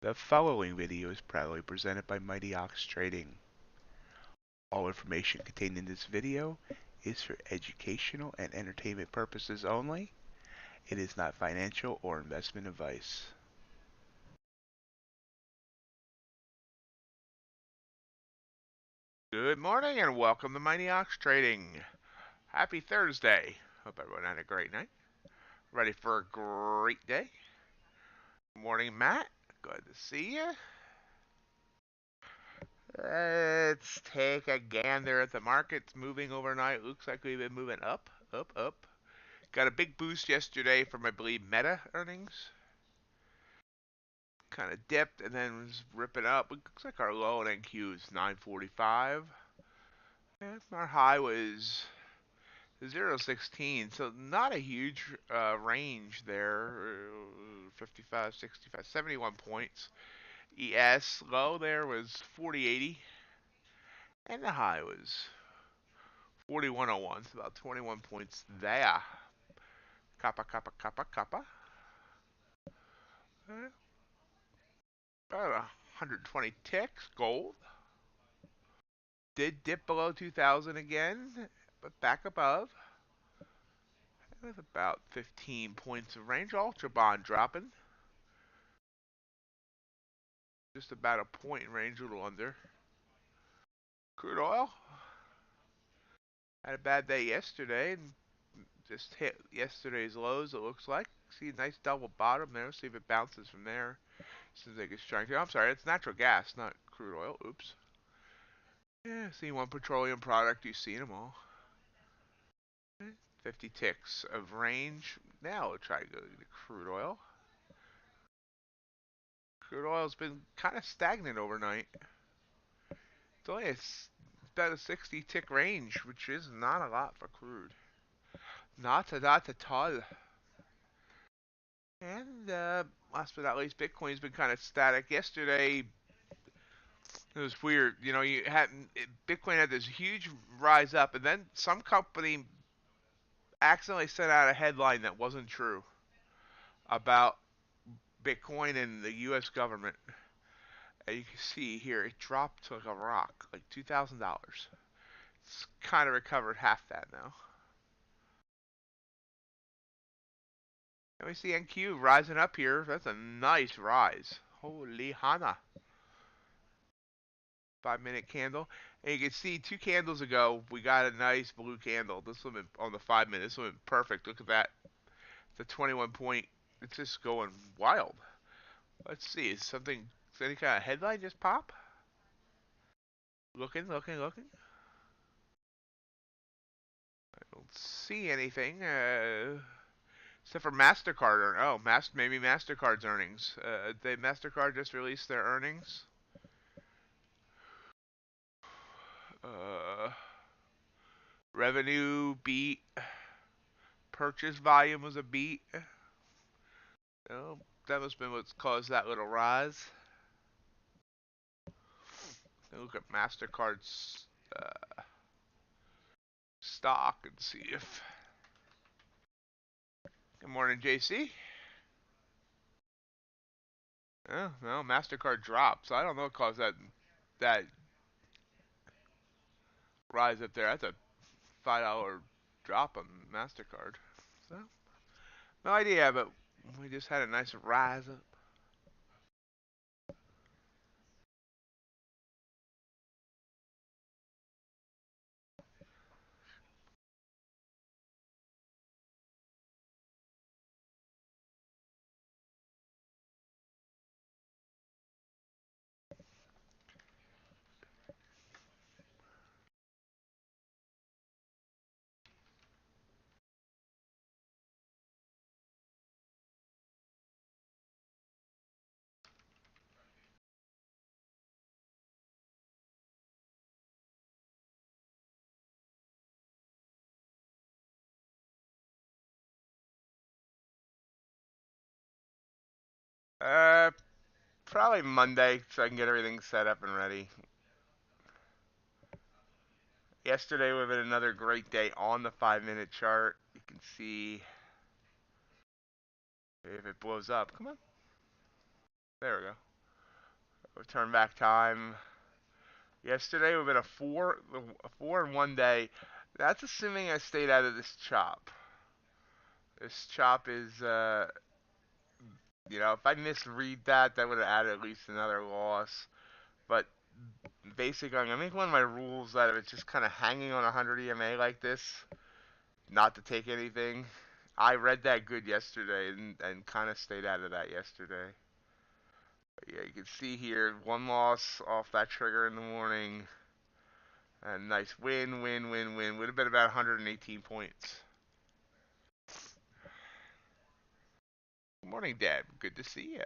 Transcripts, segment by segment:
The following video is proudly presented by MightyOxTrading. All information contained in this video is for educational and entertainment purposes only. It is not financial or investment advice. Good morning and welcome to MightyOxTrading. Happy Thursday. Hope everyone had a great night. Ready for a great day. Good morning, Matt. Good to see you. Let's take a gander at the markets moving overnight. Looks like we've been moving up, up, up. Got a big boost yesterday from, I believe, Meta earnings. Kind of dipped and then was ripping up. It looks like our low in NQ is 945. And our high was 0.16, so not a huge range there. 55, 65, 71 points. ES low there was 40.80, and the high was 41.01, so about 21 points there. Kappa, kappa, kappa, kappa. About 120 ticks. Gold did dip below 2,000 again, but back above. With about 15 points of range. Ultra bond dropping. Just about a point in range, a little under. Crude oil had a bad day yesterday and just hit yesterday's lows, it looks like. See a nice double bottom there. See if it bounces from there. Seems like it's trying to. I'm sorry, it's natural gas, not crude oil. Oops. Yeah, see one petroleum product, you've seen them all. 50 ticks of range. Now we'll try to go to crude oil. Crude oil's been kind of stagnant overnight. It's only about a 60 tick range, which is not a lot for crude. Not a lot at all. And last but not least, Bitcoin's been kind of static. Yesterday, it was weird. You know, Bitcoin had this huge rise up, and then some company accidentally sent out a headline that wasn't true about Bitcoin and the U.S. government. And you can see here, it dropped like a rock, like $2,000. It's kind of recovered half that now. And we see NQ rising up here. That's a nice rise. Holy Hana. 5-minute candle. And you can see 2 candles ago, we got a nice blue candle. This one on the 5-minute. This one perfect. Look at that. The 21 point. It's just going wild. Let's see. Is any kind of headline just pop? Looking. I don't see anything. Except for MasterCard. Maybe MasterCard's earnings. MasterCard just released their earnings. Revenue beat. Purchase volume was a beat. Oh, that must have been what's caused that little rise. Look at MasterCard's stock and see if. Good morning, JC. Oh, no, MasterCard dropped, so I don't know what caused that rise up there. That's a $5 drop on MasterCard. So, no idea, but we just had a nice rise up. Uh, Probably Monday, so I can get everything set up and ready. Yesterday would have been another great day on the 5-minute chart. You can see if it blows up. Come on. There we go. Return back time. Yesterday would have been a 4 in one day. That's assuming I stayed out of this chop. This chop is, if I misread that, that would have added at least another loss. But basically, I'm going to make one of my rules that if it's just kind of hanging on 100 EMA like this, not to take anything. I read that good yesterday and kind of stayed out of that yesterday. But yeah, you can see here, 1 loss off that trigger in the morning. And nice win. Would have been about 118 points. Good morning, Deb. Good to see you.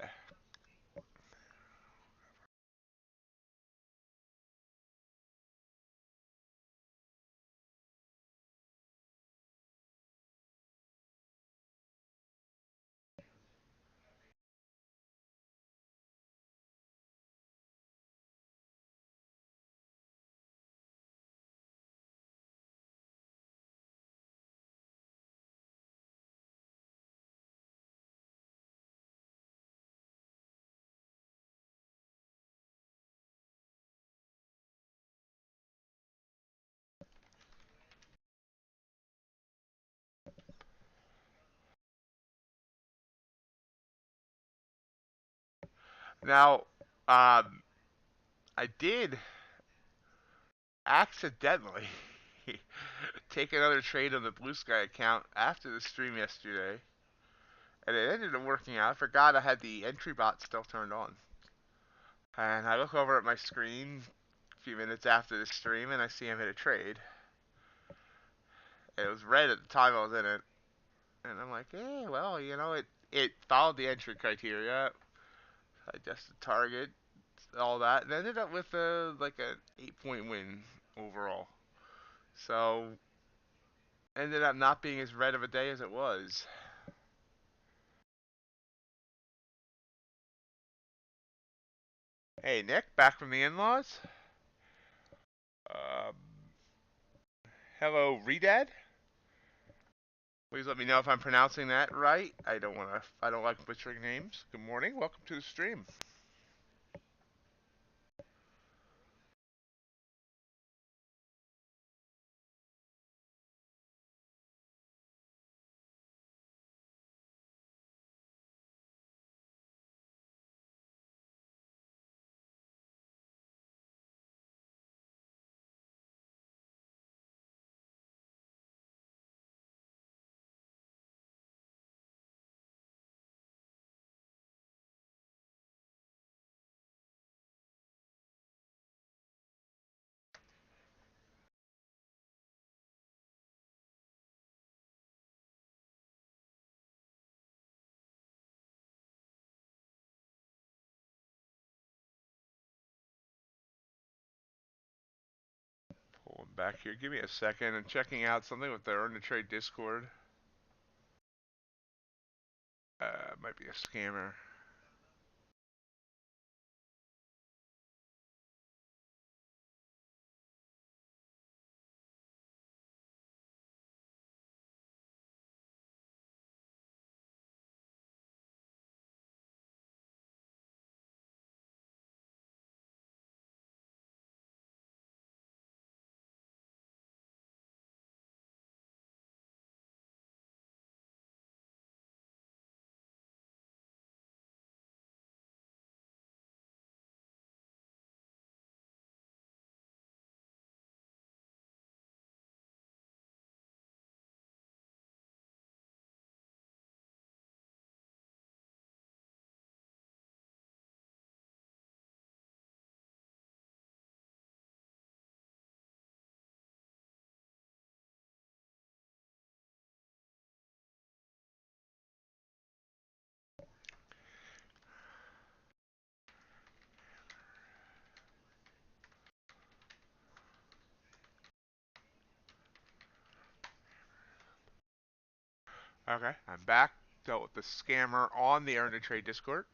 Now, I did accidentally take another trade on the Blue Sky account after the stream yesterday. And it ended up working out. I forgot I had the entry bot still turned on. And I look over at my screen a few minutes after the stream and I see him hit a trade. It was red at the time I was in it. And I'm like, hey, well, it followed the entry criteria. I adjusted target, all that, and ended up with like an 8-point win. overall. So ended up not being as red of a day as it was. Hey Nick, back from the in-laws. Um, hello, Redad. Please let me know if I'm pronouncing that right. I don't like butchering names. Good morning. Welcome to the stream. Pulling back here. Give me a second. I'm checking out something with the Earn to Trade Discord. Might be a scammer. Okay, I'm back. Dealt with the scammer on the Earn to Trade Discord.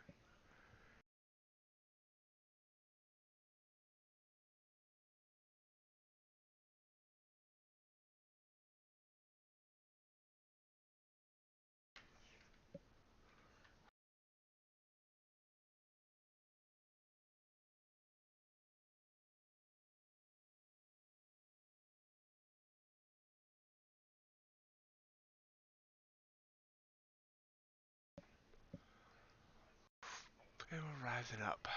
And we'll rise it up.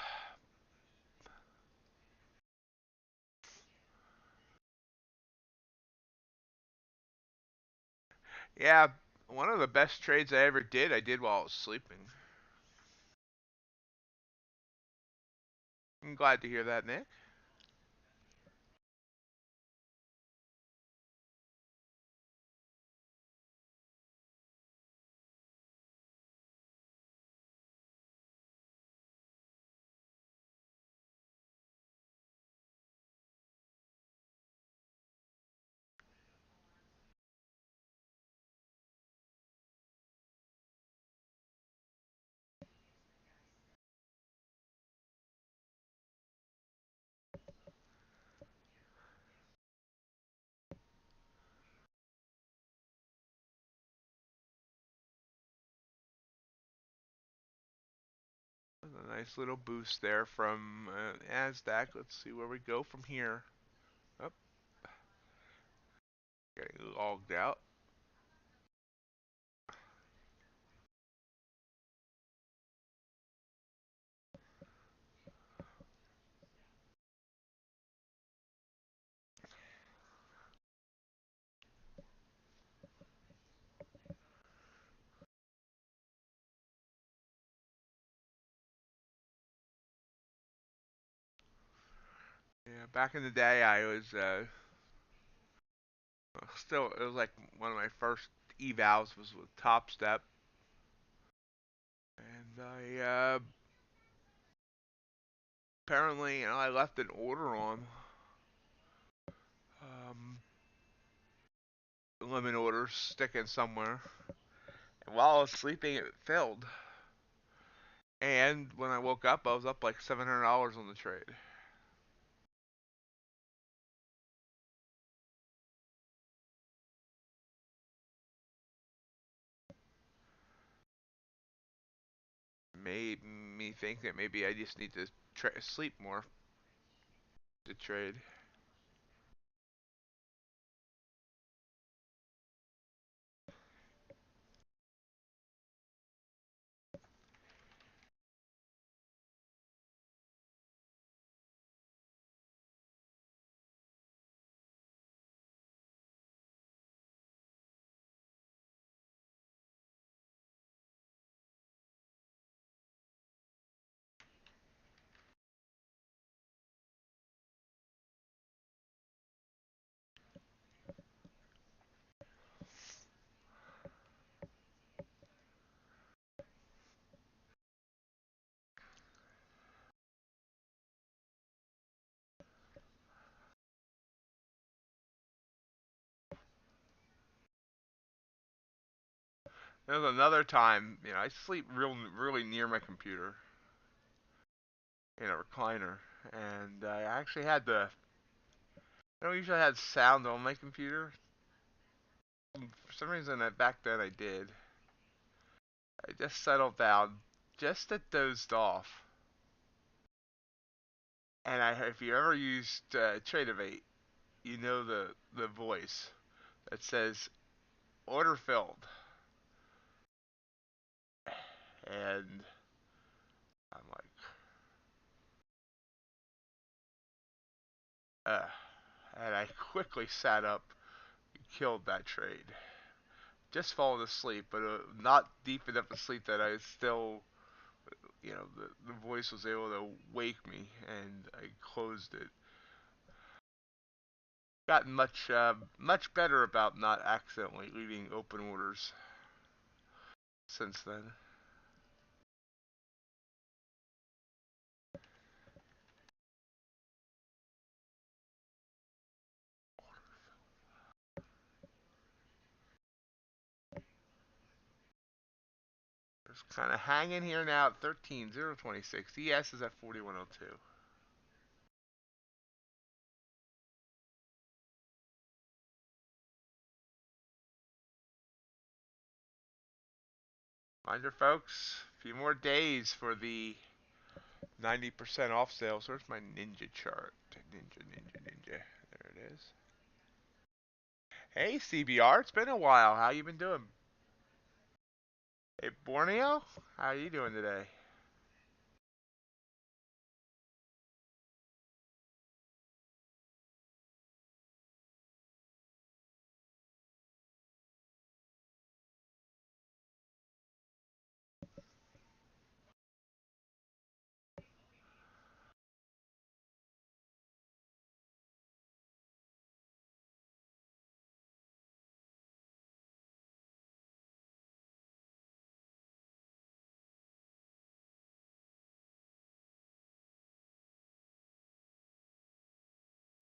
Yeah, one of the best trades I ever did, I did while I was sleeping. I'm glad to hear that, Nick. A nice little boost there from Nasdaq. Let's see where we go from here. Oh, getting logged out. Yeah, back in the day, I was still. It was like one of my first evals was with Top Step, and I apparently, I left an order on. limit orders sticking somewhere. And while I was sleeping, it filled. And when I woke up, I was up like $700 on the trade. Made me think that maybe I just need to sleep more to trade. There was another time, I sleep really near my computer in a recliner, and I actually had I don't usually have sound on my computer. For some reason, back then I did. I just settled down, just dozed off, and if you ever used Tradovate, you know the voice that says order filled, and I'm like, uh, and I quickly sat up and killed that trade. Just falling asleep, but not deep enough to sleep that I still, the voice was able to wake me, and I closed it. Gotten much better about not accidentally leaving open orders since then. Just kind of hanging here now at 13,026. ES is at 4102. Reminder, folks, a few more days for the 90% off sale. So where's my Ninja chart? Ninja. There it is. Hey, CBR, it's been a while. How you been doing? Hey, Borneo, how you doing today?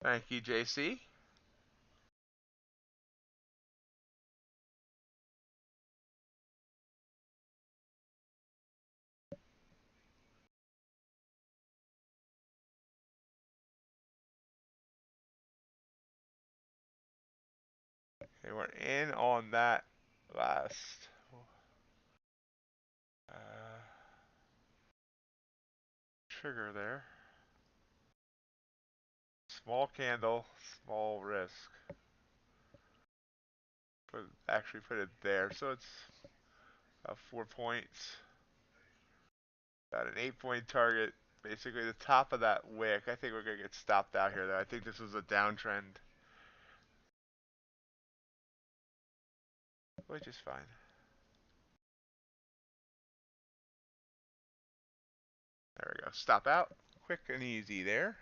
Thank you, JC. Okay, we're in on that last uh, trigger there. Small candle, small risk. Actually put it there, so it's 4 points. Got an 8-point target. Basically the top of that wick. I think we're gonna get stopped out here though. I think this was a downtrend, which is fine. There we go. Stop out. Quick and easy there.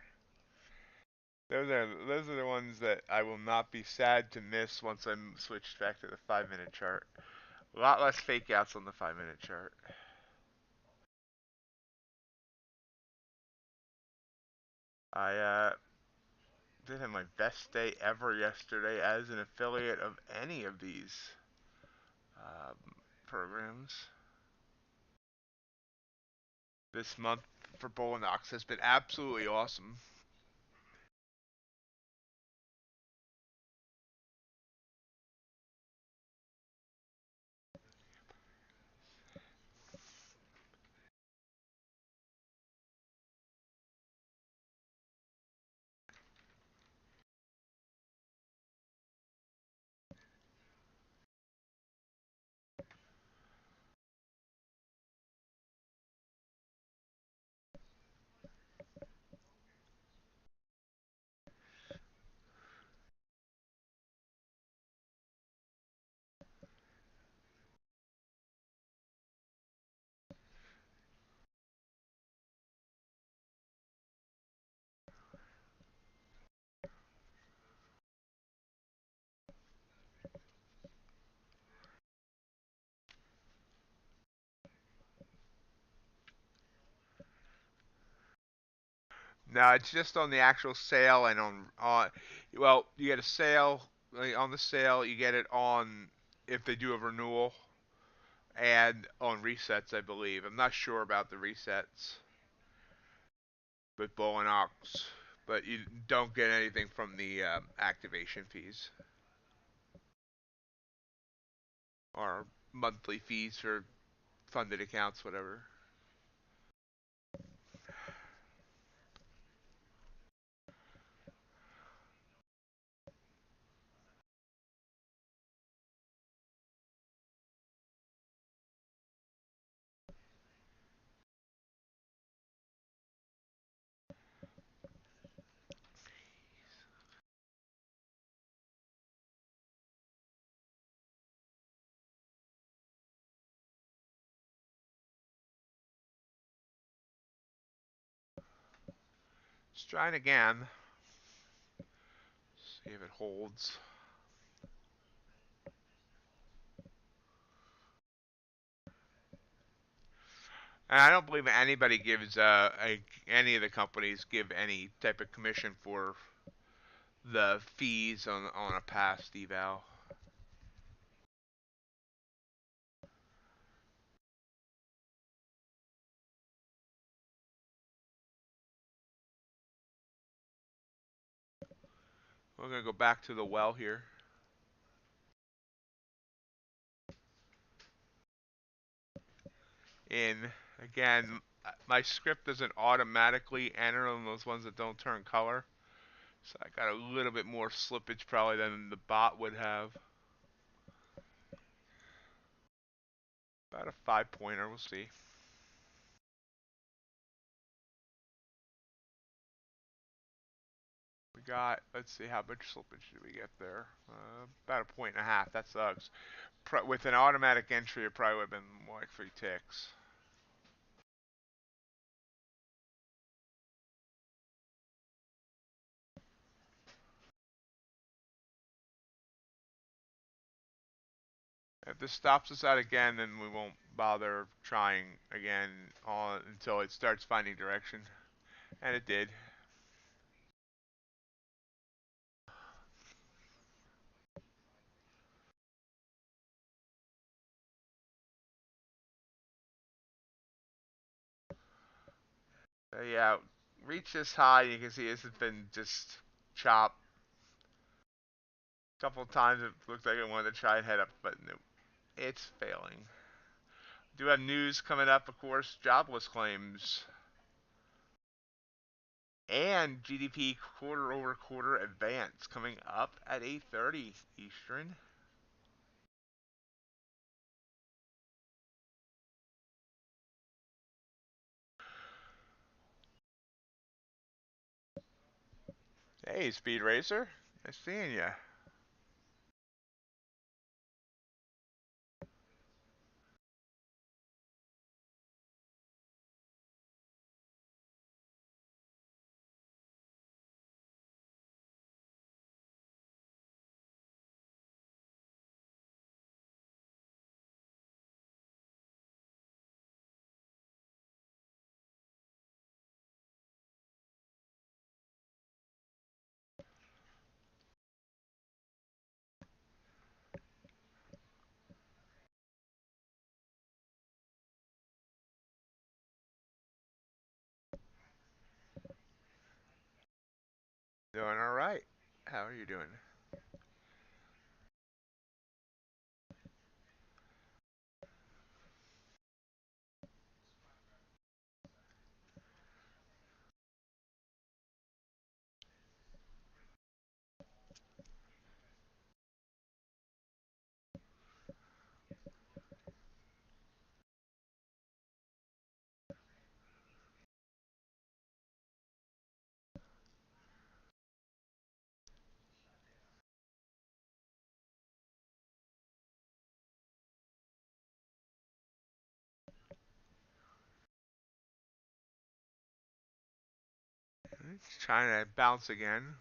Those are the ones that I will not be sad to miss once I'm switched back to the 5-minute chart. A lot less fake outs on the 5-minute chart. I did have my best day ever yesterday as an affiliate of any of these programs. This month for MightyOx has been absolutely awesome. No, it's just on the actual sale and on well, you get a sale on the sale, you get it on if they do a renewal and on resets, I believe. I'm not sure about the resets with MightyOx, but you don't get anything from the activation fees or monthly fees for funded accounts, whatever. Let's try it again. See if it holds. And I don't believe anybody gives any of the companies give any type of commission for the fees on a past eval. We're gonna go back to the well here. In again, my script doesn't automatically enter on those ones that don't turn color, so I got a little bit more slippage probably than the bot would have. About a 5-pointer, we'll see. We got, let's see, how much slippage did we get there? About 1.5. That sucks. With an automatic entry, it probably would have been more like 3 ticks. If this stops us out again, then we won't bother trying again until it starts finding direction. And it did. Yeah, reach this high, you can see this has been just chopped. A couple of times it looked like it wanted to try and head up, but no, it's failing. Do have news coming up, of course, jobless claims. And GDP quarter over quarter advance coming up at 8:30 Eastern. Hey, Speed Racer. Nice seeing ya. Doing all right. How are you doing? It's trying to bounce again.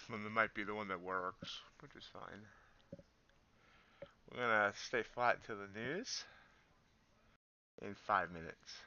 Well, it might be the one that works, which is fine. We're gonna stay flat to the news in 5 minutes.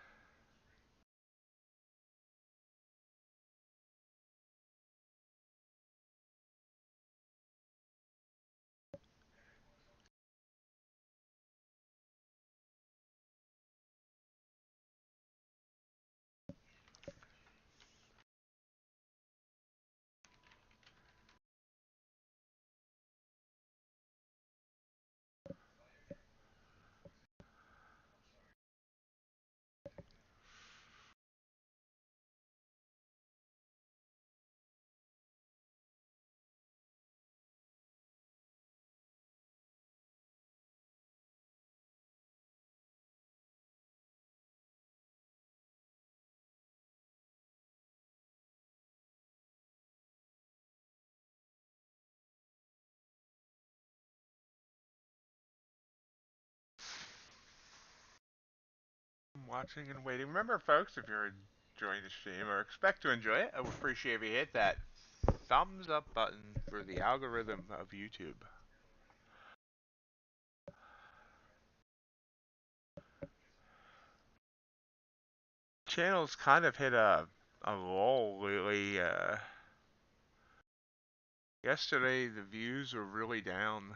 I'm watching and waiting. Remember, folks, if you're enjoying the stream or expect to enjoy it, I would appreciate if you hit that thumbs up button for the algorithm of YouTube. Channel's kind of hit a lull lately. Yesterday, the views were really down.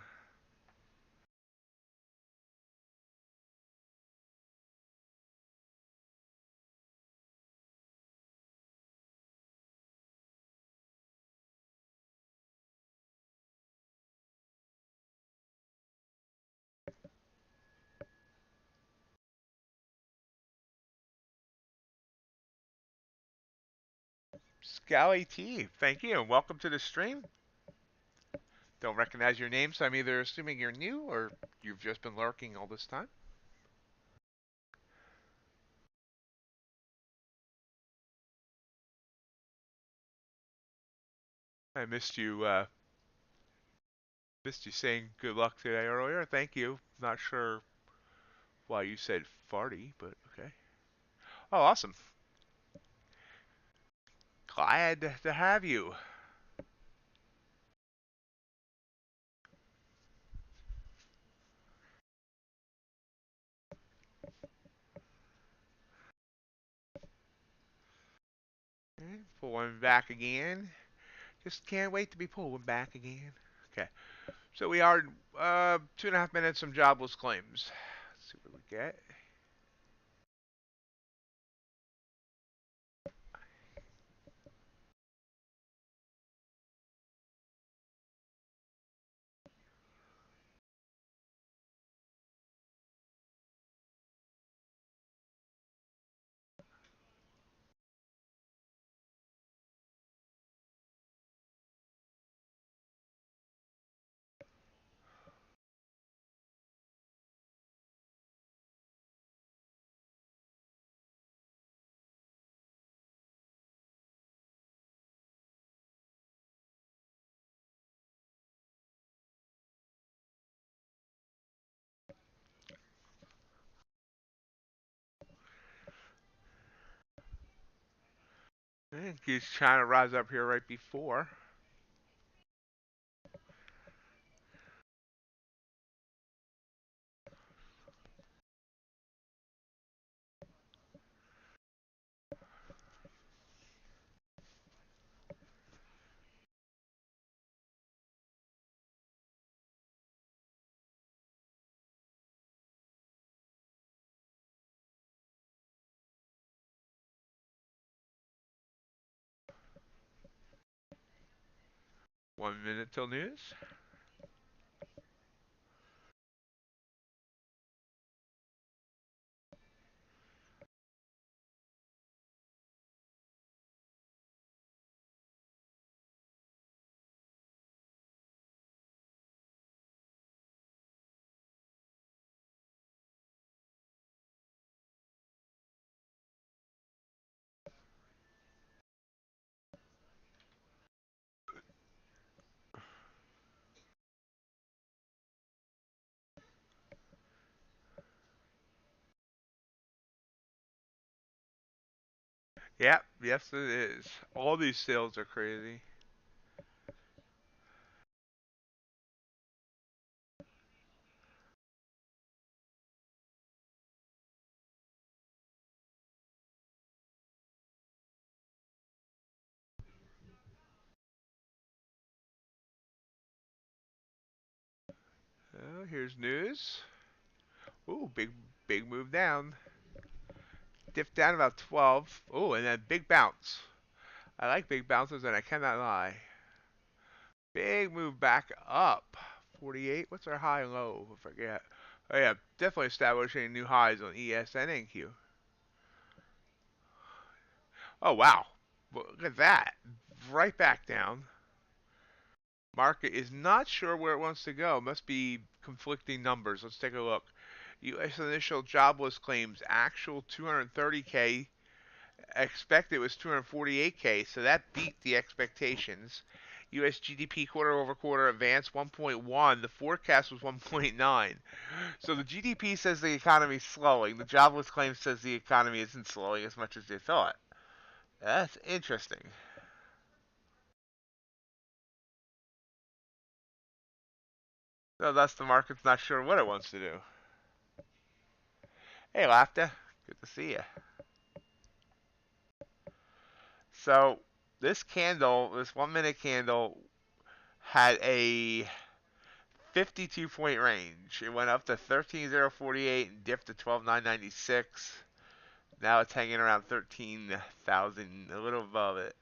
Scally T, thank you, and welcome to the stream. Don't recognize your name, so I'm either assuming you're new or you've just been lurking all this time. I missed you saying good luck today earlier. Thank you. Not sure why you said farty, but okay. Oh, awesome. Glad to have you. Pulling back again. Just can't wait to be pulling back again. Okay. So we are 2.5 minutes from jobless claims. Let's see what we get. I think he's trying to rise up here right before. One minute till news. Yep, yes it is. All these sales are crazy. Here's news. Ooh, big move down. Dipped down about 12. Ooh, and then big bounce. I like big bounces and I cannot lie. Big move back up. 48. What's our high and low? I forget. Oh yeah, definitely establishing new highs on ES and NQ. Oh wow. Look at that. Right back down. Market is not sure where it wants to go. Must be conflicting numbers. Let's take a look. U.S. initial jobless claims actual 230K. Expected was 248K, so that beat the expectations. U.S. GDP quarter over quarter advanced 1.1. The forecast was 1.9. So the GDP says the economy is slowing. The jobless claim says the economy isn't slowing as much as they thought. That's interesting. So thus the market's not sure what it wants to do. Hey, Laughter. Good to see you. So this candle, this 1 minute candle, had a 52-point range. It went up to 13,048 and dipped to 12,996. Now it's hanging around 13,000, a little above it.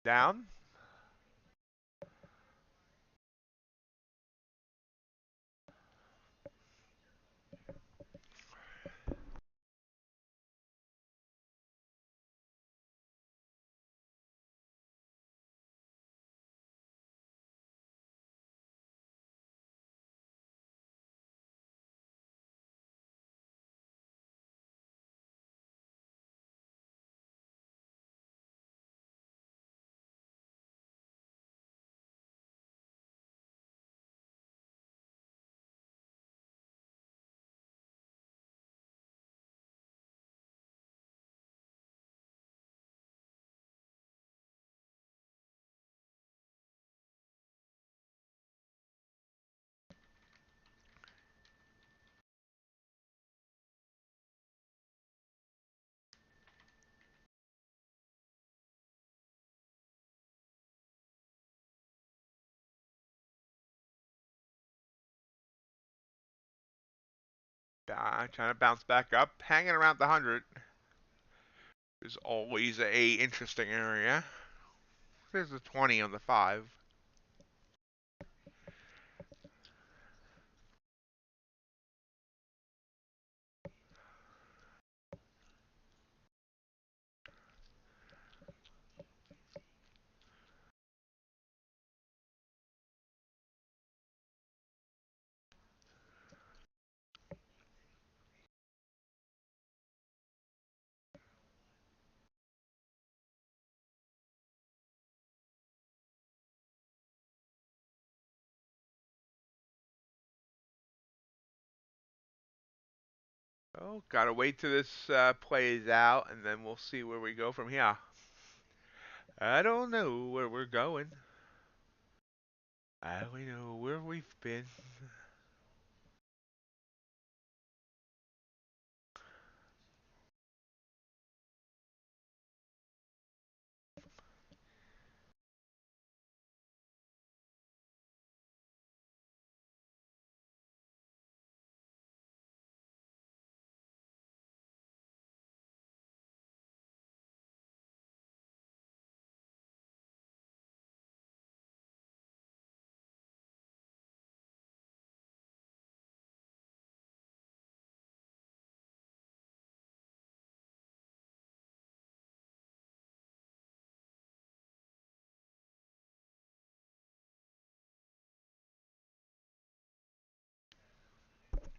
Down. Trying to bounce back up, hanging around the 100 is always a interesting area. There's a 20 on the 5. Oh, gotta wait till this plays out, and then we'll see where we go from here. I don't know where we're going. I only know where we've been.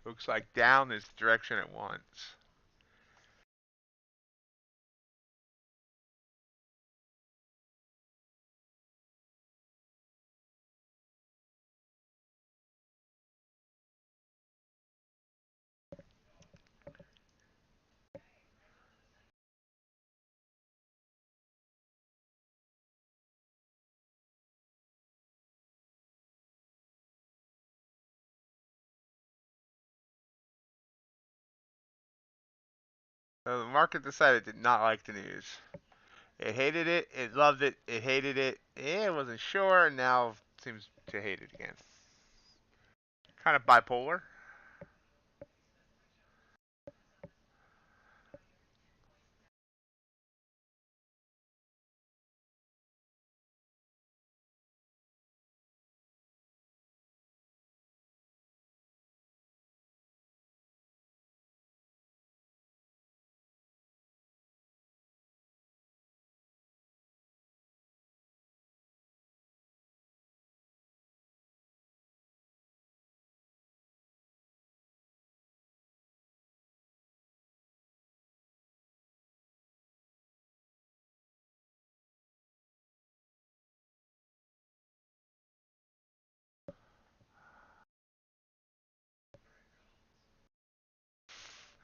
Looks like down is the direction it wants. So the market decided it did not like the news. It hated it, it loved it, it hated it, it wasn't sure, and now seems to hate it again. Kind of bipolar.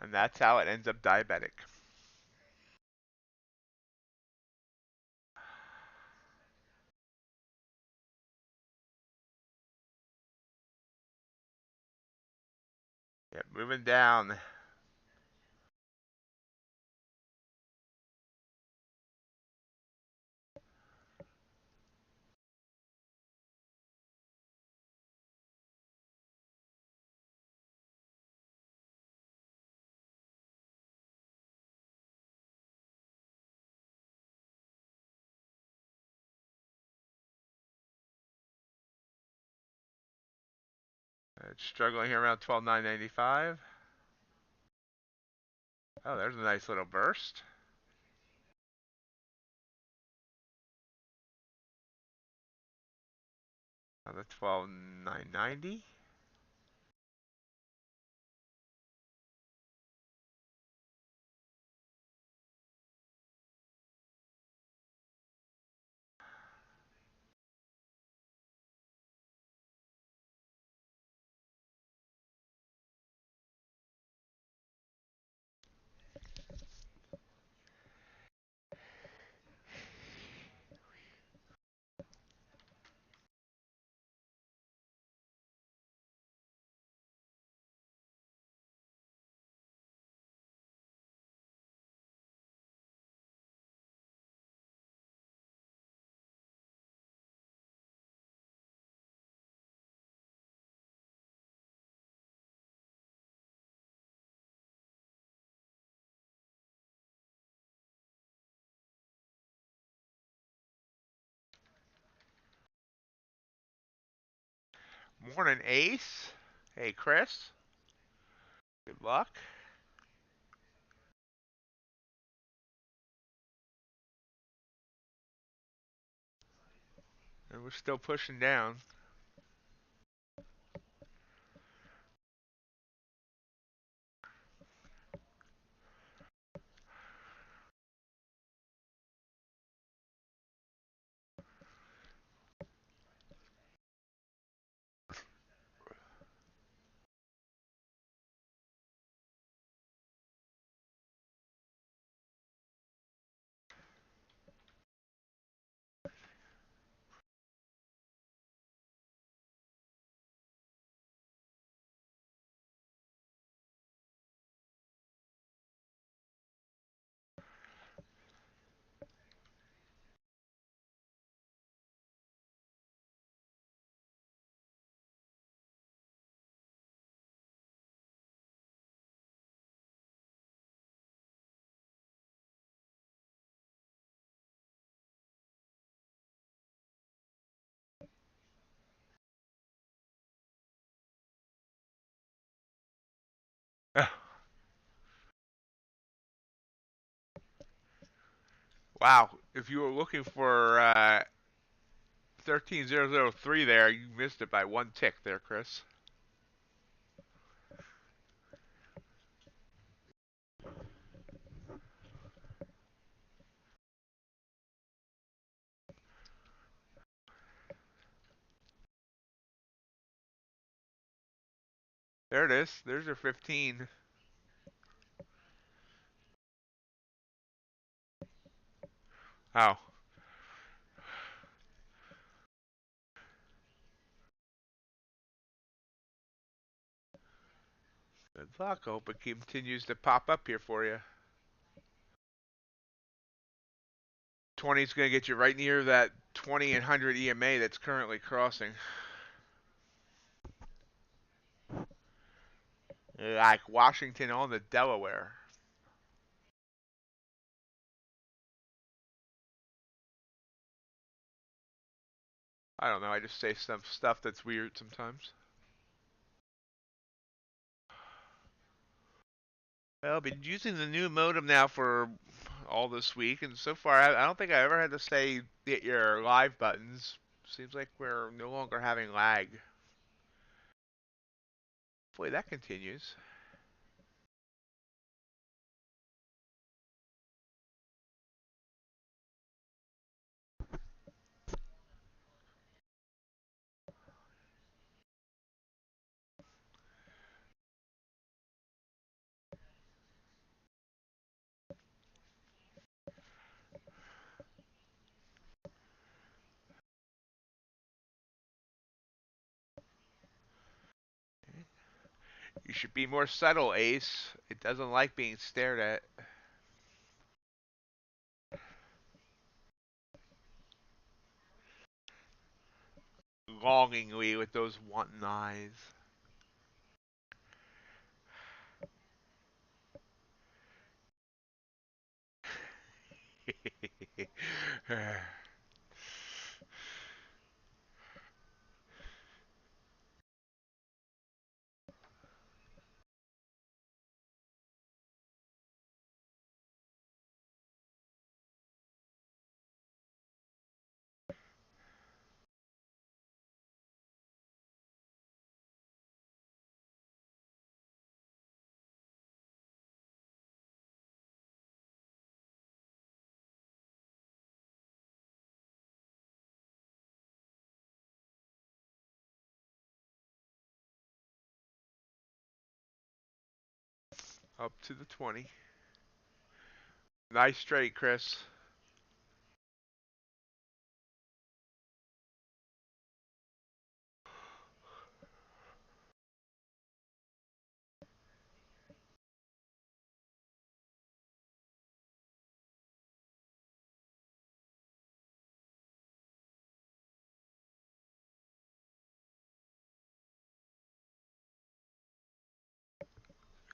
And that's how it ends up diabetic. Yep, moving down. It's struggling here around 12,995. Oh, there's a nice little burst. On the 12,990. Morning, Ace. Hey, Chris. Good luck. And we're still pushing down. Wow. If you were looking for 13003 there, you missed it by one tick there, Chris. There it is. There's your 15. Oh. Good luck. I hope it continues to pop up here for you. 20 is going to get you right near that 20 and 100 EMA that's currently crossing. Like Washington on the Delaware. I don't know. I just say some stuff that's weird sometimes. Well, I've been using the new modem now for all this week, and so far I don't think I ever had to say hit your live buttons. Seems like we're no longer having lag. Hopefully that continues. You should be more subtle, Ace. It doesn't like being stared at. Longingly with those wanton eyes. Up to the 20. Nice straight, Chris.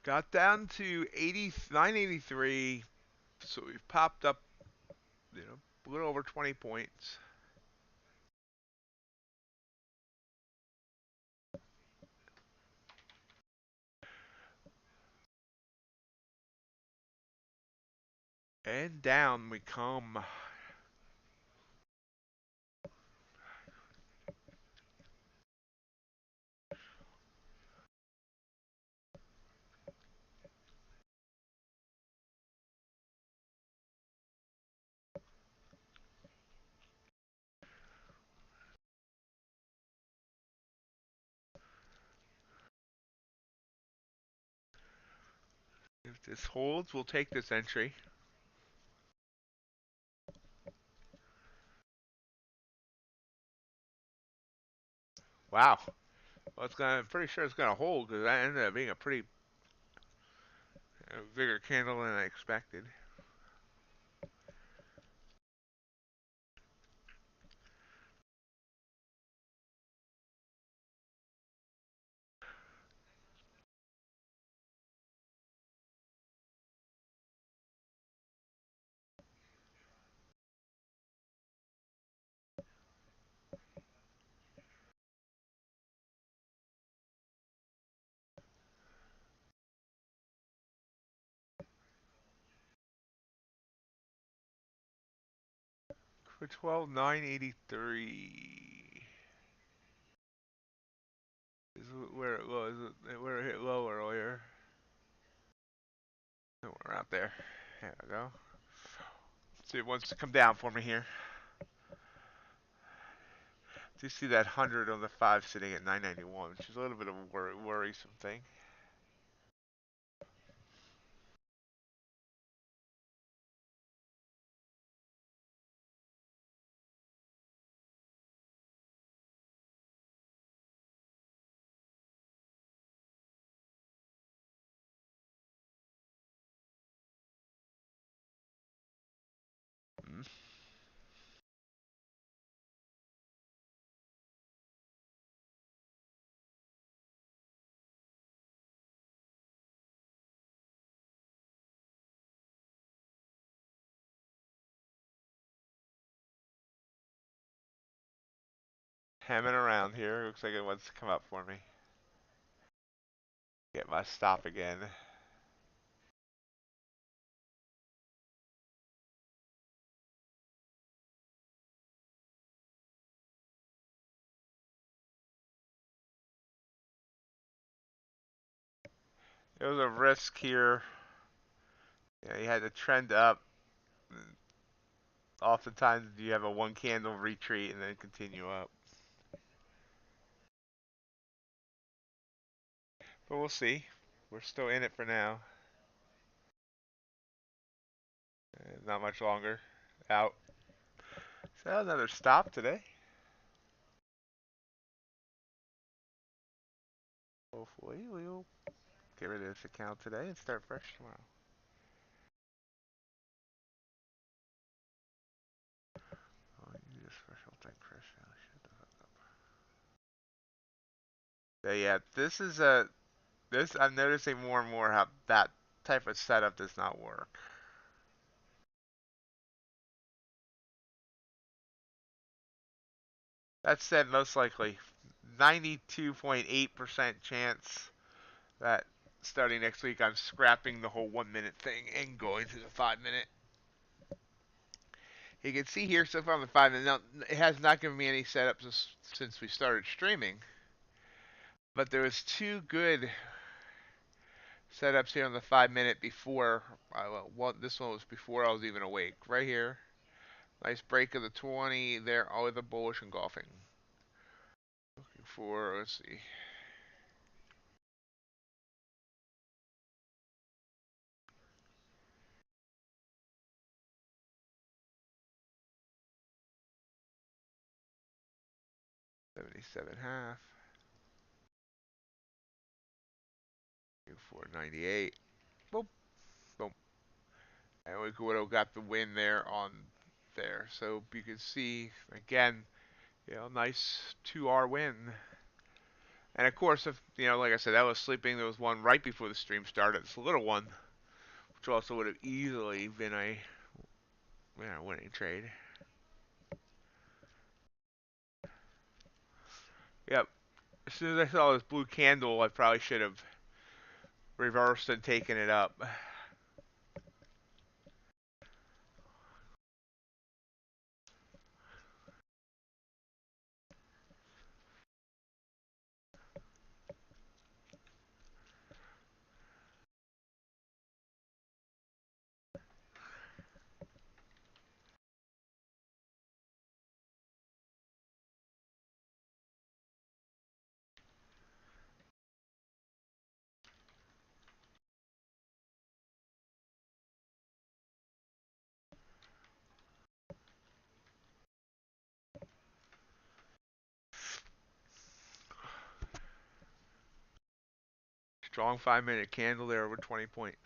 Got down to 983, so we've popped up, a little over 20 points. And down we come. If this holds, we'll take this entry. Wow. Well, I'm pretty sure it's gonna hold because that ended up being a pretty bigger candle than I expected. For 12,983 is where it was. Where it hit low earlier. Somewhere out there. There we go. See, it wants to come down for me here. Do you see that 100 on the 5 sitting at 991, which is a little bit of a worrisome thing. Mm. Hemming around here. Looks like it wants to come up for me. Get my stop again. It was a risk here. Yeah, you had to trend up. Oftentimes you have a one candle retreat and then continue up. But we'll see. We're still in it for now. Not much longer. Out. So another stop today. Hopefully we'll get rid of this account today and start fresh tomorrow. Oh, you just special thing, Chris. Yeah, this is this I'm noticing more and more how that type of setup does not work. That said, most likely 92.8% chance that starting next week I'm scrapping the whole 1 minute thing and going to the 5 minute. You can see here so far on the 5 minute, now it has not given me any setups since we started streaming, but there was two good setups here on the 5 minute before. This one was before I was even awake. Right here, nice break of the 20 there, all the bullish engulfing. Looking for, let's see. $77.5. 498. Boom, boom. And we would have got the win there on there. So you can see, again, nice 2R win. And of course, if like I said, I was sleeping. There was one right before the stream started. It's a little one, which also would have easily been a winning trade. Yep. As soon as I saw this blue candle, I probably should have reversed and taken it up. Strong 5-minute candle there over 20 points.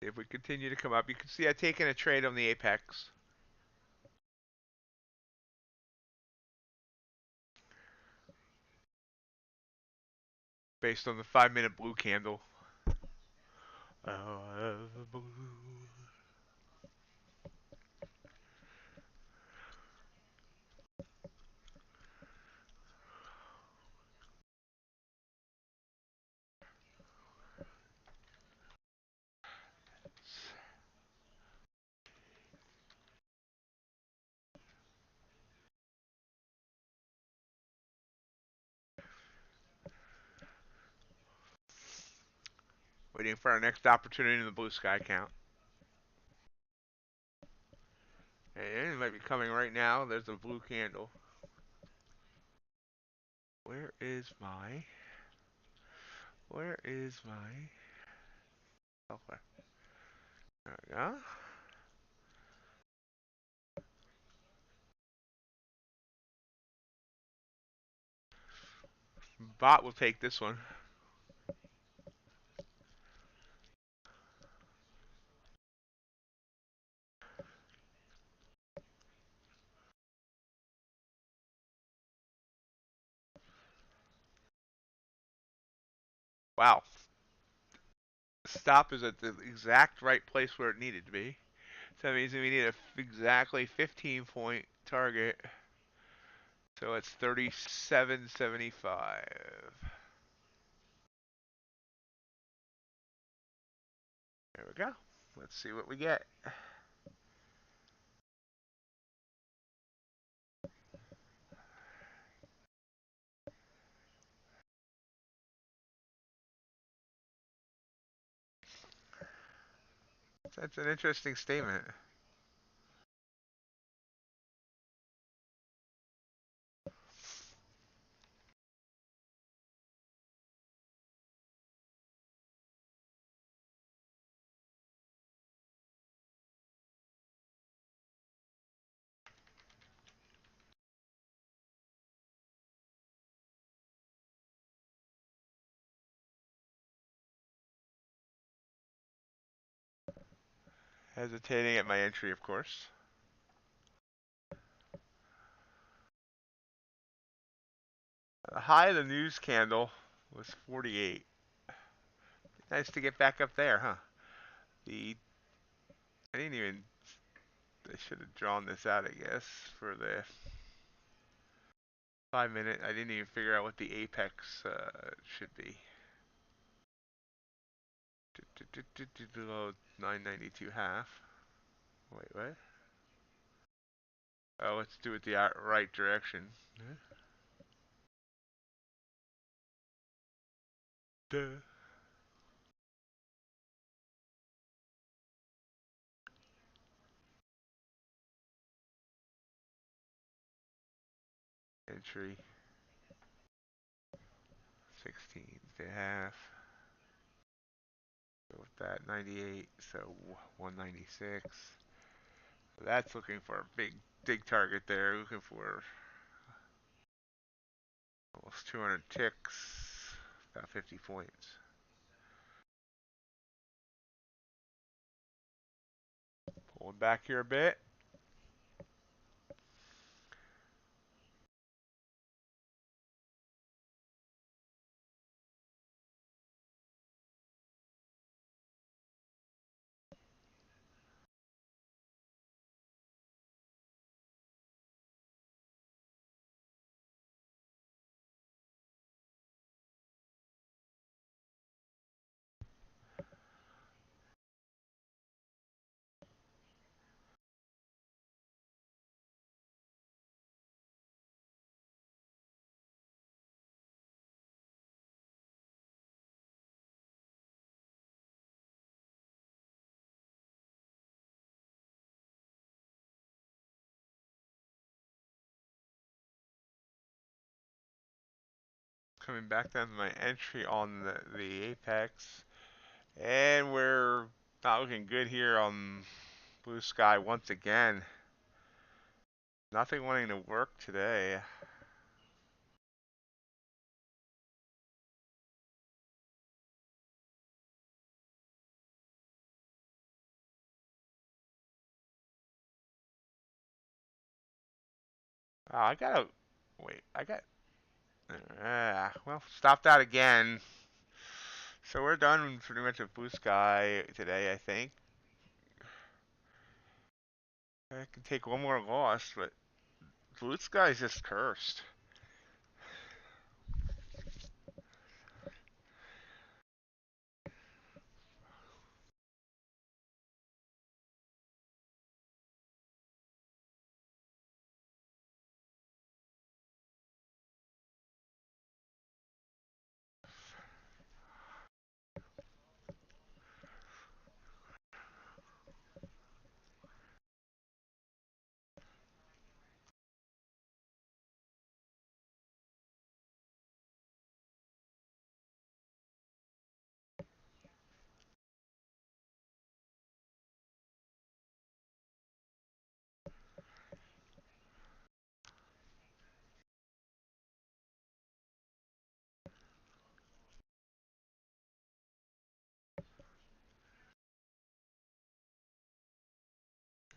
If we continue to come up, you can see I've taken a trade on the apex. Based on the 5-minute blue candle. Waiting for our next opportunity in the blue sky count. And it might be coming right now. There's a blue candle. Where is my... Okay. There we go. Bot will take this one. Wow. Stop is at the exact right place where it needed to be. So that means we need a exactly 15-point target. So it's 37.75. There we go. Let's see what we get. That's an interesting statement. Hesitating at my entry, of course. The high of the news candle was 48. Nice to get back up there, huh? I didn't even, I should have drawn this out, I guess, for the 5-minute. I didn't even figure out what the apex should be. 992 half. Wait, what? Oh, let's do it the right direction. Duh. entry. 16.5. Go with that 98, so 196. So that's looking for a big target there. Looking for almost 200 ticks, about 50 points. Pulling back here a bit. Coming back down to my entry on the apex. And we're not looking good here on blue sky once again. Nothing wanting to work today. Oh, I gotta wait. Well, stop that again. So we're done pretty much with blue sky today, I think. I can take one more loss, but blue sky is just cursed.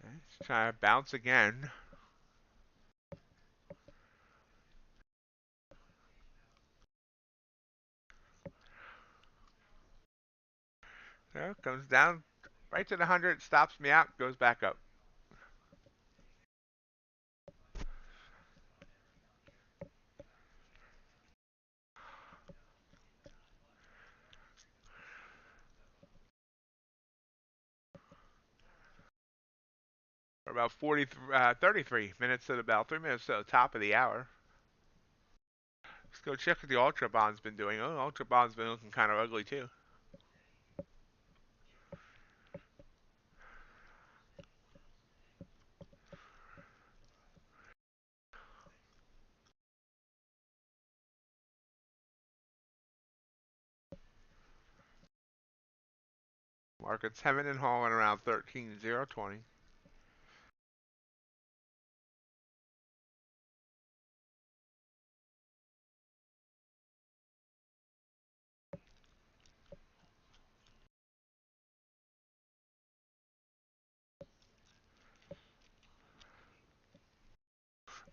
Okay, let's try to bounce again. There it comes down right to the 100, stops me out, goes back up. We're about 33 minutes at about 3 minutes to the top of the hour. Let's go check what the Ultra Bond's been doing. Oh, Ultra Bond's been looking kind of ugly too. Market's hemming and hawing around 13,020.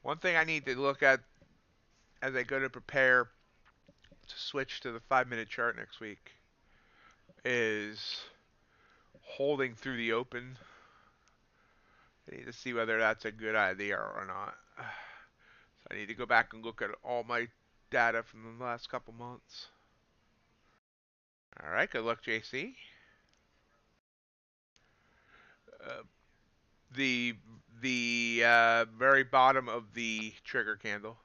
One thing I need to look at as I go to prepare to switch to the 5-minute chart next week is holding through the open. I need to see whether that's a good idea or not. So I need to go back and look at all my data from the last couple months. All right, good luck, JC. Uh, the very bottom of the trigger candle.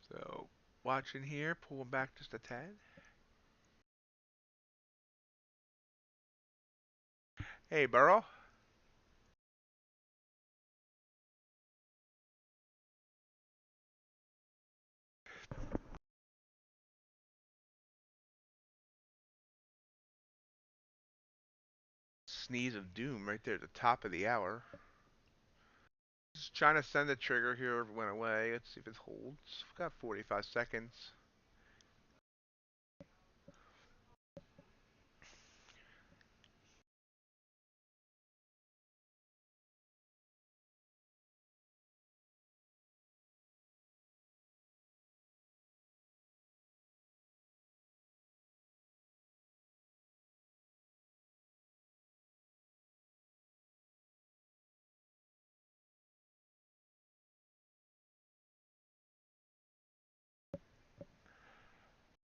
So watching here, pulling back just a tad. Hey, Burrow. Sneeze of doom right there at the top of the hour. Just trying to send the trigger here. It went away. Let's see if it holds. We've got 45 seconds.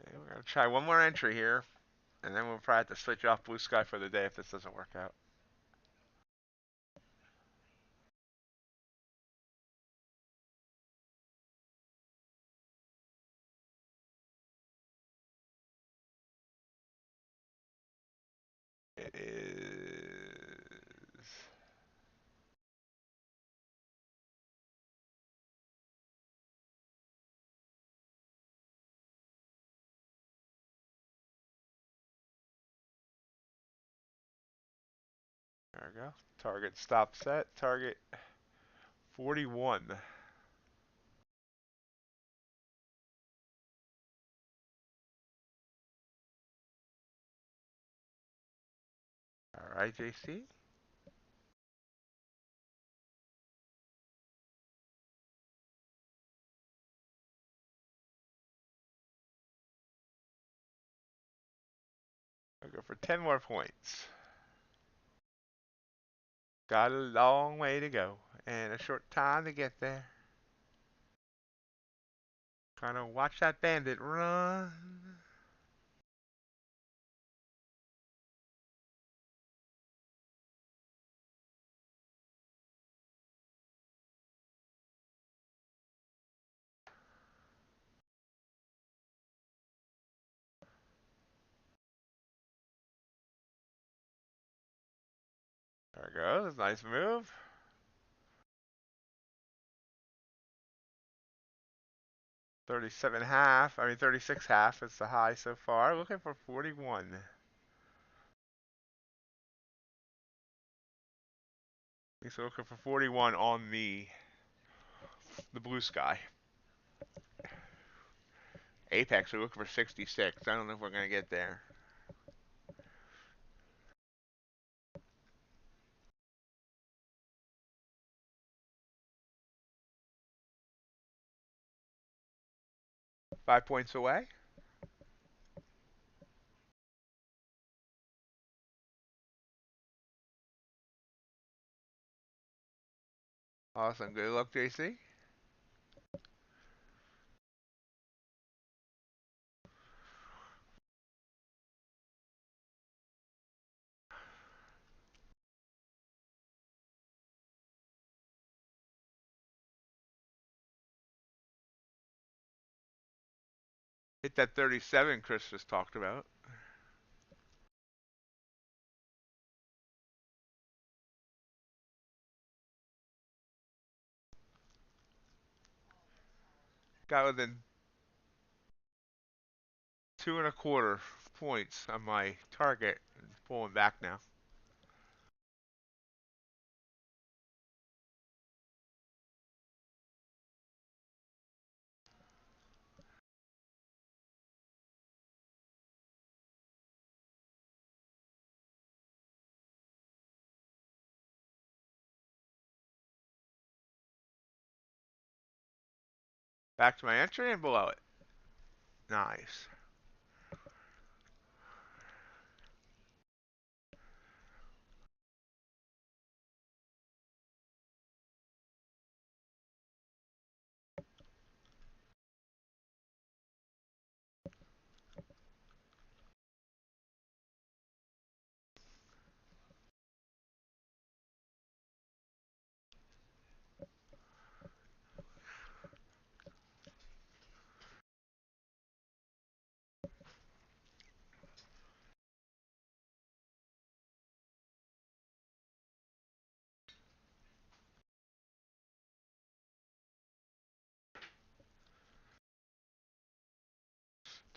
Okay, we're gonna try one more entry here, and then we'll probably have to switch off blue sky for the day if this doesn't work out. It is. There we go. Target stop set. Target 41. All right, JC. I'll go for 10 more points. Got a long way to go and a short time to get there. Kind of watch that bandit run. There it goes. Nice move. 37 half. I mean 36 half. It's the high so far. Looking for 41. He's looking for 41 on the blue sky. Apex, we're looking for 66. I don't know if we're gonna get there. Five points away. Awesome. Good luck, JC. Hit that 37 Chris just talked about. Got within 2.25 points on my target. Pulling back now. Back to my entry and below it. Nice.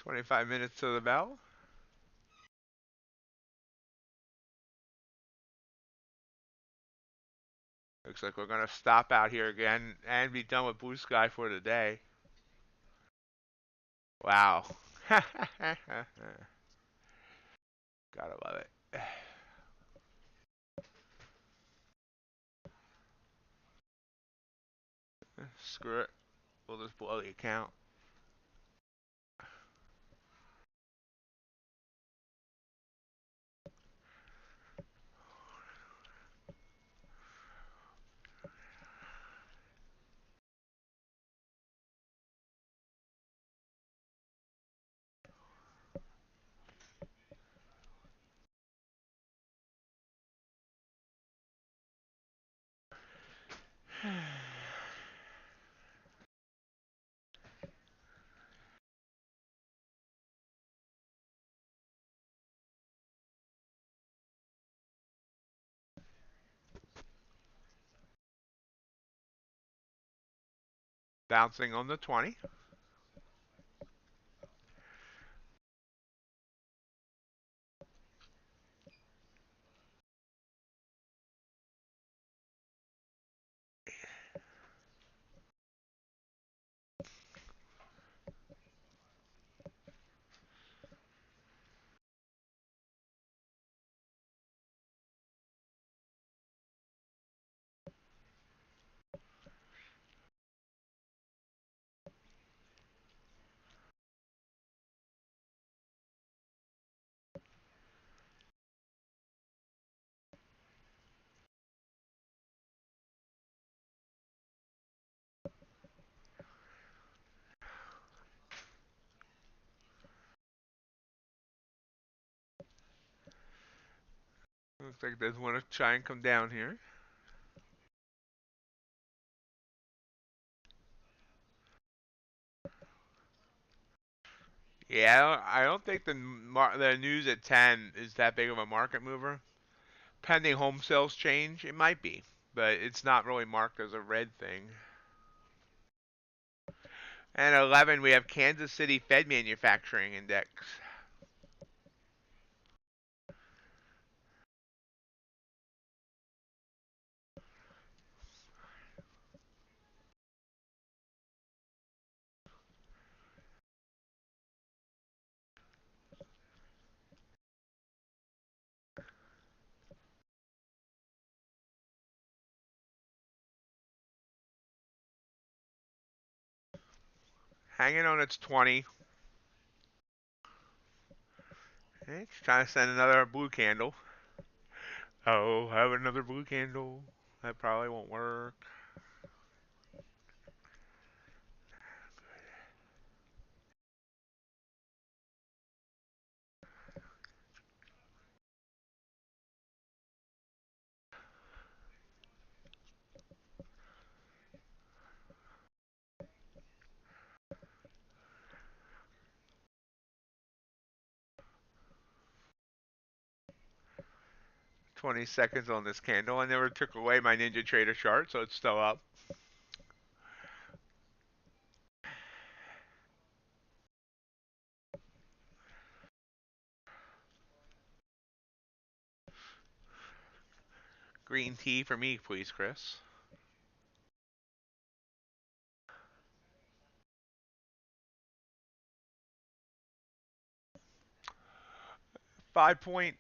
25 minutes to the bell. Looks like we're gonna stop out here again and be done with blue sky for the day. Wow. Gotta love it. Screw it. We'll just blow the account. Bouncing on the 20. Looks like they want to try and come down here. Yeah, I don't think the news at 10 is that big of a market mover. Pending home sales change, it might be, but it's not really marked as a red thing. And 11, we have Kansas City Fed Manufacturing Index. Hanging on its 20. It's trying to send another blue candle. Oh, have another blue candle. That probably won't work. 20 seconds on this candle. I never took away my NinjaTrader chart, so it's still up. Green tea for me, please, Chris. 5-point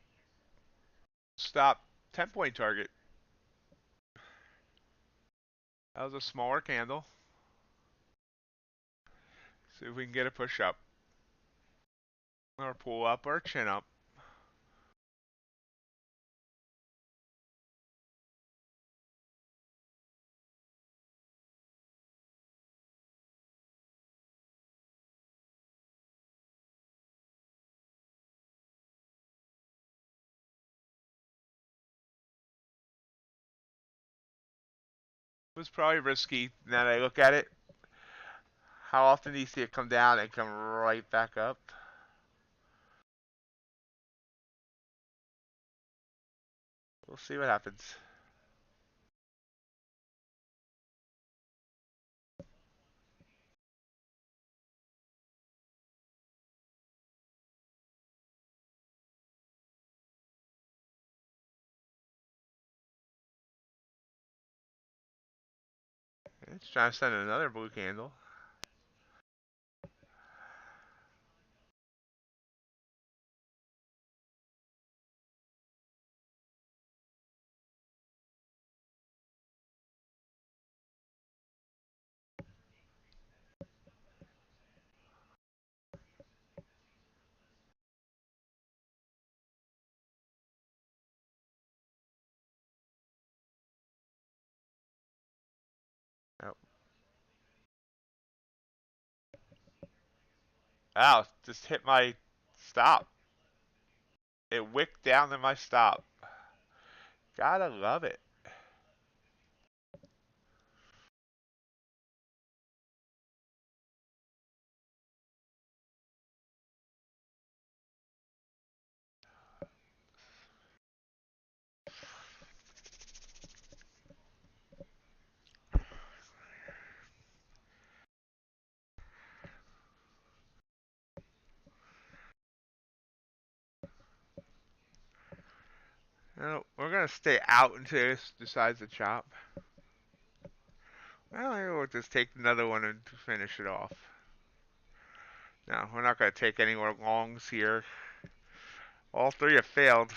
stop, 10-point target. That was a smaller candle. See if we can get a push up. Or pull up or chin up. It was probably risky now that I look at it. How often do you see it come down and come right back up? We'll see what happens. It's trying to send another blue candle. Oh. Ow, just hit my stop. It wicked down to my stop. Gotta love it. No, we're gonna stay out until this decides to chop. Well, maybe we'll just take another one and finish it off. No, we're not gonna take any more longs here. All three have failed.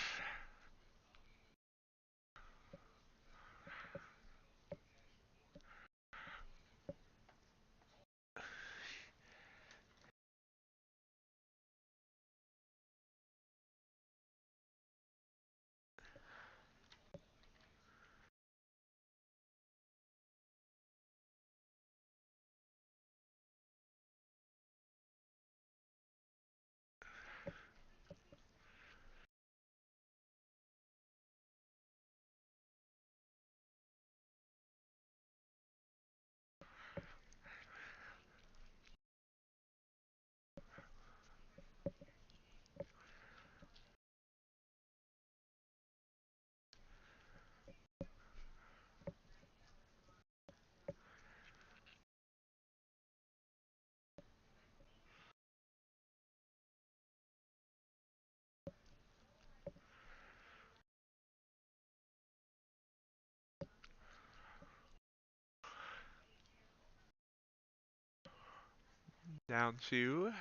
Down to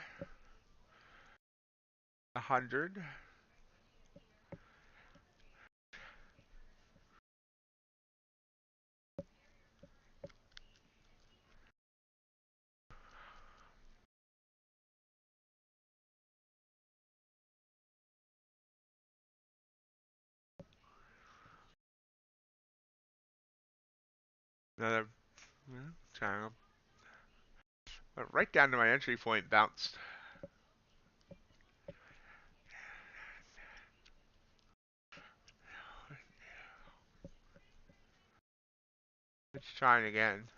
100. Another triangle. Right down to my entry point, bounced. It's trying again.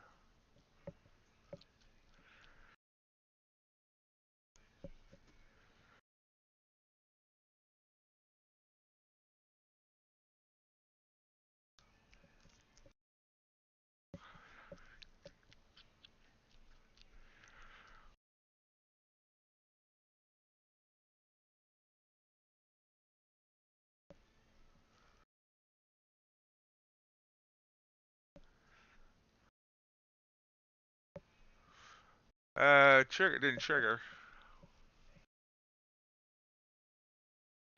Trigger didn't trigger.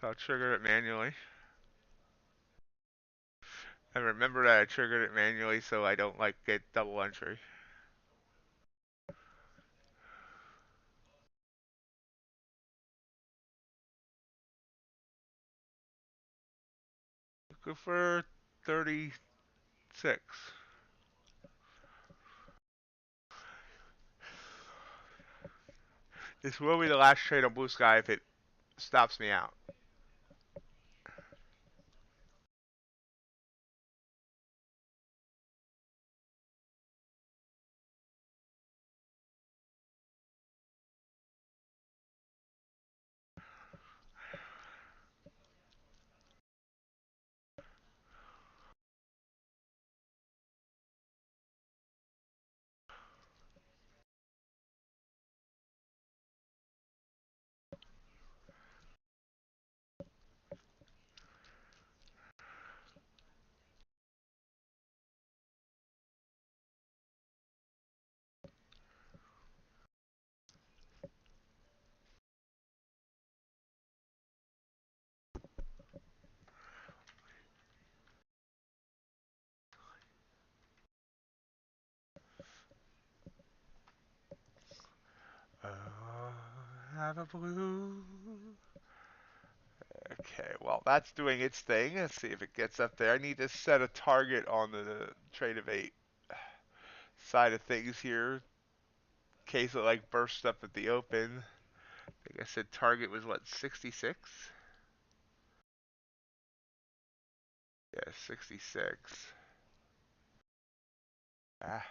So I'll trigger it manually. And remember that I triggered it manually so I don't like get double entry. Go for 36. This will be the last trade on Blue Sky if it stops me out. have a blue. Okay, well, that's doing its thing. Let's see if it gets up there. I need to set a target on the Tradovate side of things here. In case it like bursts up at the open. I think I said target was what, 66? Yeah, 66. Ah,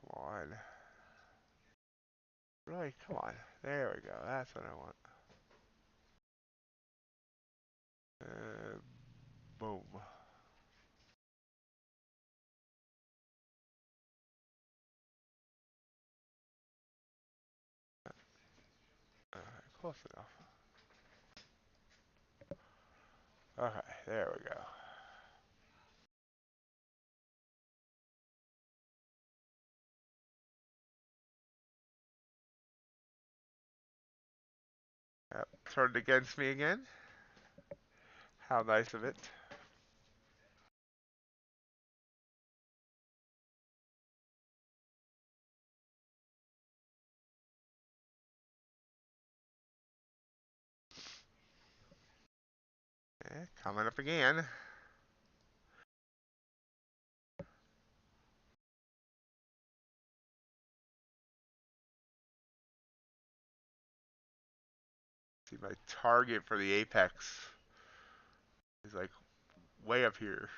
come on. Really, come on. There we go. That's what I want. Boom. Close enough. Okay, there we go. Yep, turned against me again. How nice of it. Coming up again. See, my target for the apex is like way up here.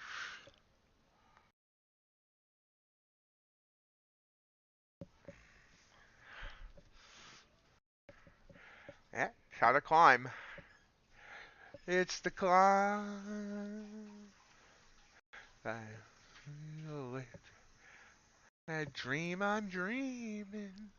Yeah, try to climb. It's the climb. I feel it. I dream I'm dreaming.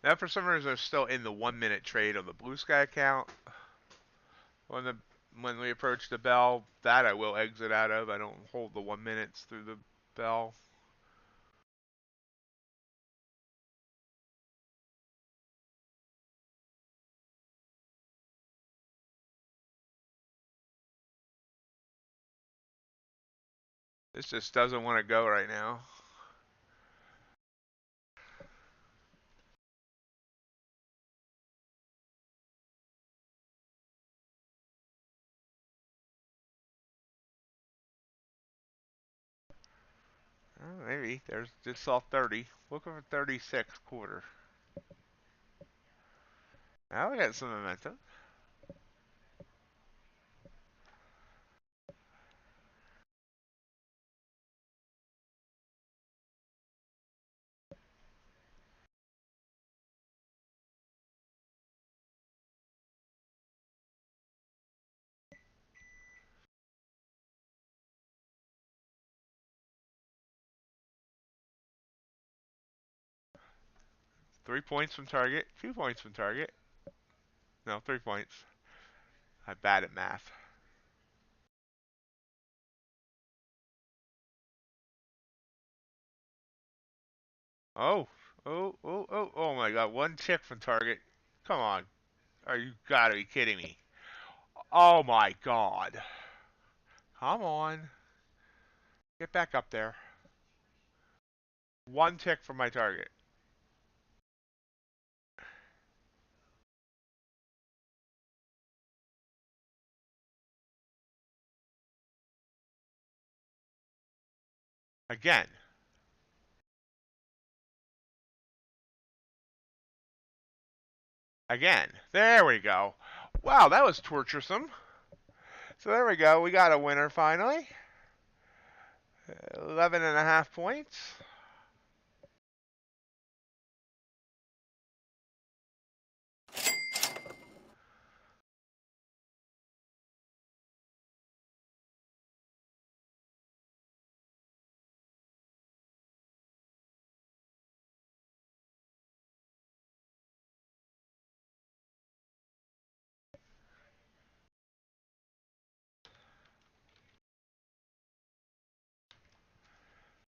Now, for some reason, I'm still in the 1 minute trade on the Blue Sky account. When the when we approach the bell, that I will exit out of. I don't hold the 1 minutes through the bell. This just doesn't want to go right now. Maybe. There's just saw 30. Looking for 36 quarter. Now we got some momentum. Three points from target. 2 points from target. No, 3 points. I'm bad at math. Oh, oh my God! One tick from target. Come on, are you gotta be kidding me? Oh my God! Come on, get back up there. One tick from my target. Again. Again. There we go. Wow, that was torturesome. So there we go. We got a winner finally. 11.5 points.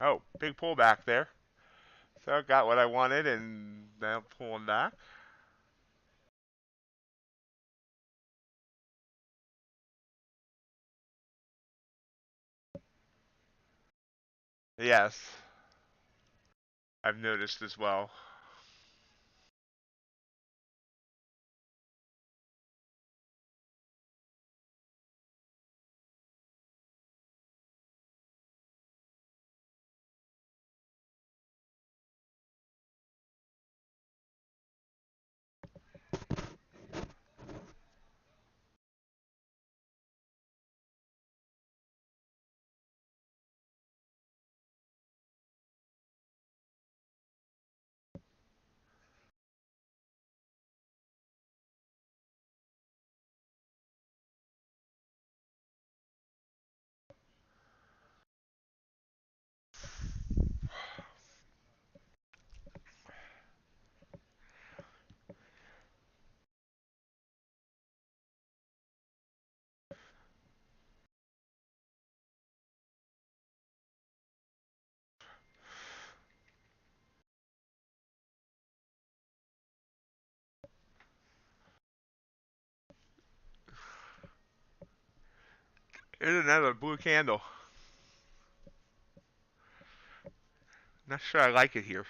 Oh, big pullback there. So I got what I wanted and now pulling back. Yes, I've noticed as well. Here's another blue candle. Not sure I like it here.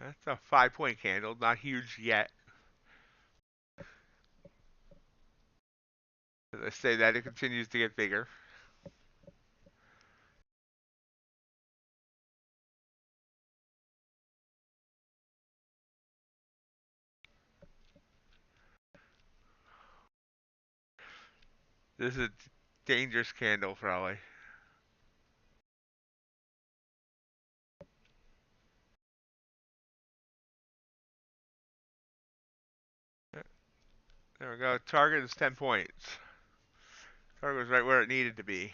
That's a 5 point candle, not huge yet. As I say that, it continues to get bigger. This is a dangerous candle, probably. There we go. Target is 10 points. Target was right where it needed to be.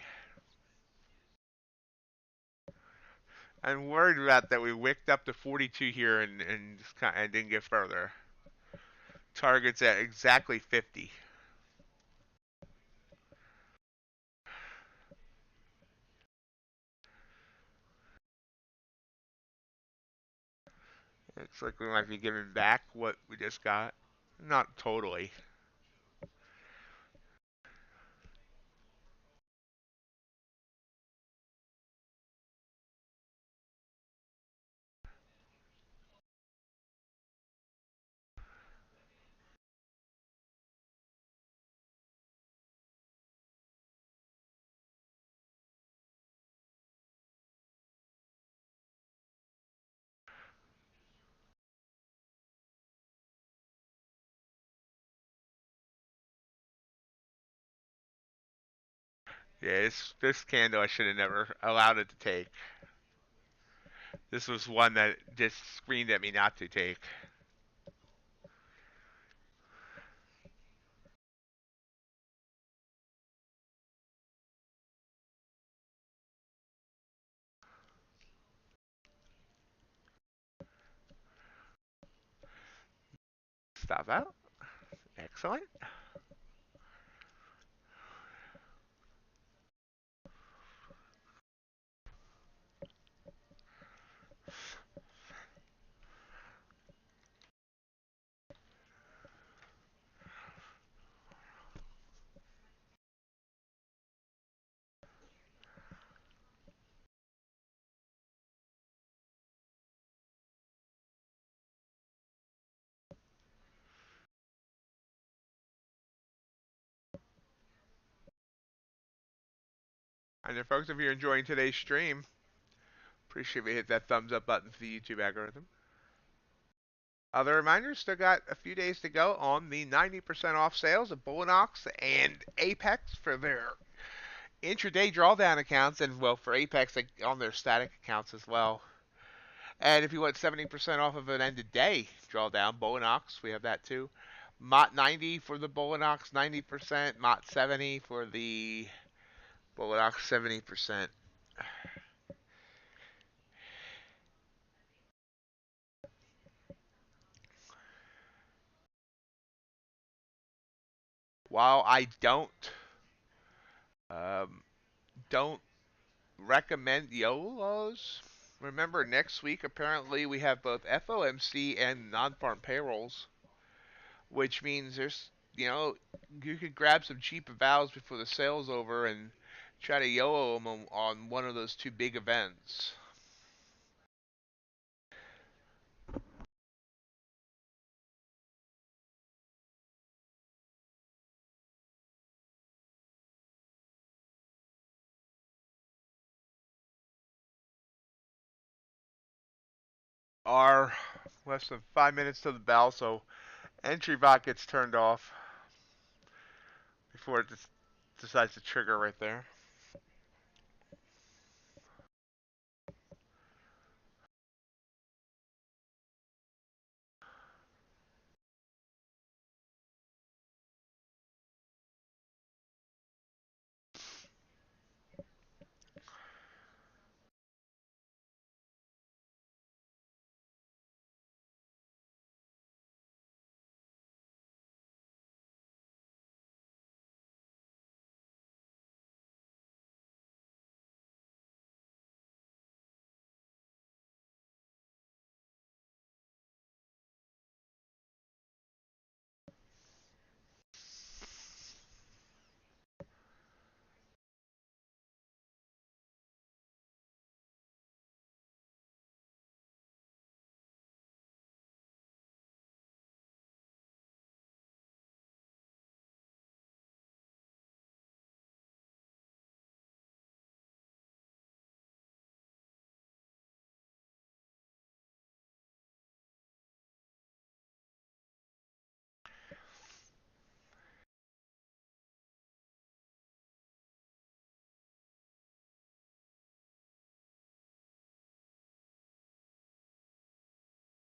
I'm worried about that we wicked up to 42 here and just and didn't get further. Target's at exactly 50. Looks like we might be giving back what we just got. Not totally. Yeah, this candle I should have never allowed it to take. This was one that just screamed at me not to take. Stop out. Excellent. And then, folks, if you're enjoying today's stream, appreciate if you hit that thumbs up button for the YouTube algorithm. Other reminders, still got a few days to go on the 90% off sales of MightyOx and Apex for their intraday drawdown accounts, and well, for Apex on their static accounts as well. And if you want 70% off of an end of day drawdown, MightyOx, we have that too. Mott 90 for the Bullinox 90%, Mott 70 for the Bullinox 70%. While I um, don't recommend YOLOs, remember next week apparently we have both FOMC and non-farm payrolls, which means you could grab some cheap vows before the sale's over and try to YOLO them on one of those two big events. Are less than 5 minutes to the bell, so entry bot gets turned off before it decides to trigger right there.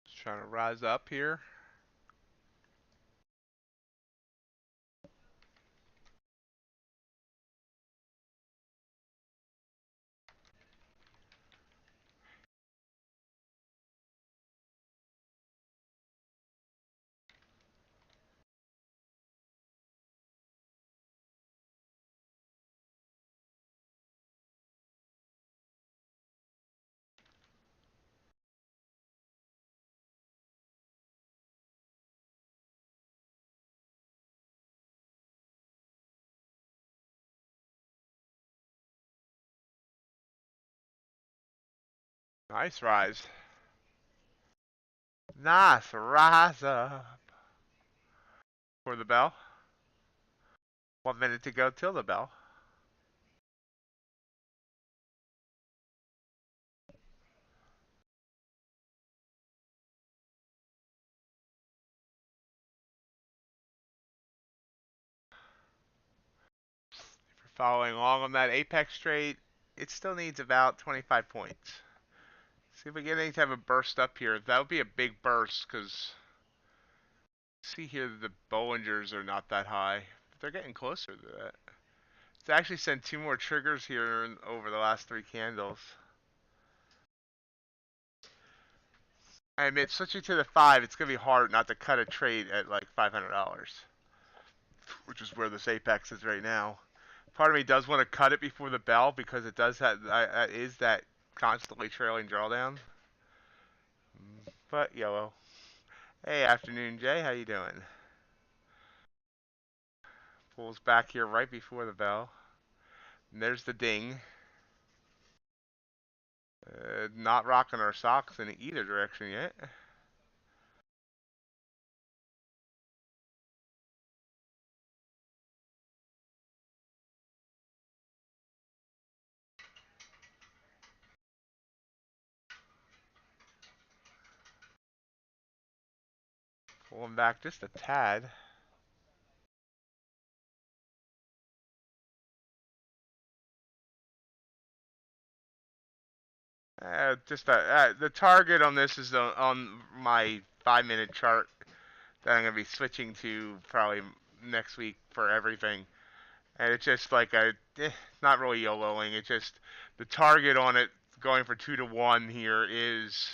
Just trying to rise up here. Nice rise. Nice rise up. For the bell. 1 minute to go till the bell. If you're following along on that apex trade, it still needs about 25 points. See if we get any type of burst up here. That would be a big burst because see here the Bollingers are not that high. But they're getting closer to that. It's actually sent two more triggers here over the last three candles. I admit, switching to the 5, it's going to be hard not to cut a trade at like $500, which is where this apex is right now. Part of me does want to cut it before the bell because it does have is that constantly trailing drawdown. But yellow. Hey, afternoon, Jay. How you doing? Pulls back here right before the bell. And there's the ding. Not rocking our socks in either direction yet. Pulling back just a tad. The target on this is on my 5-minute chart. that I'm gonna be switching to probably next week for everything. And it's just like not really YOLOing. It's just the target on it going for 2 to 1 here is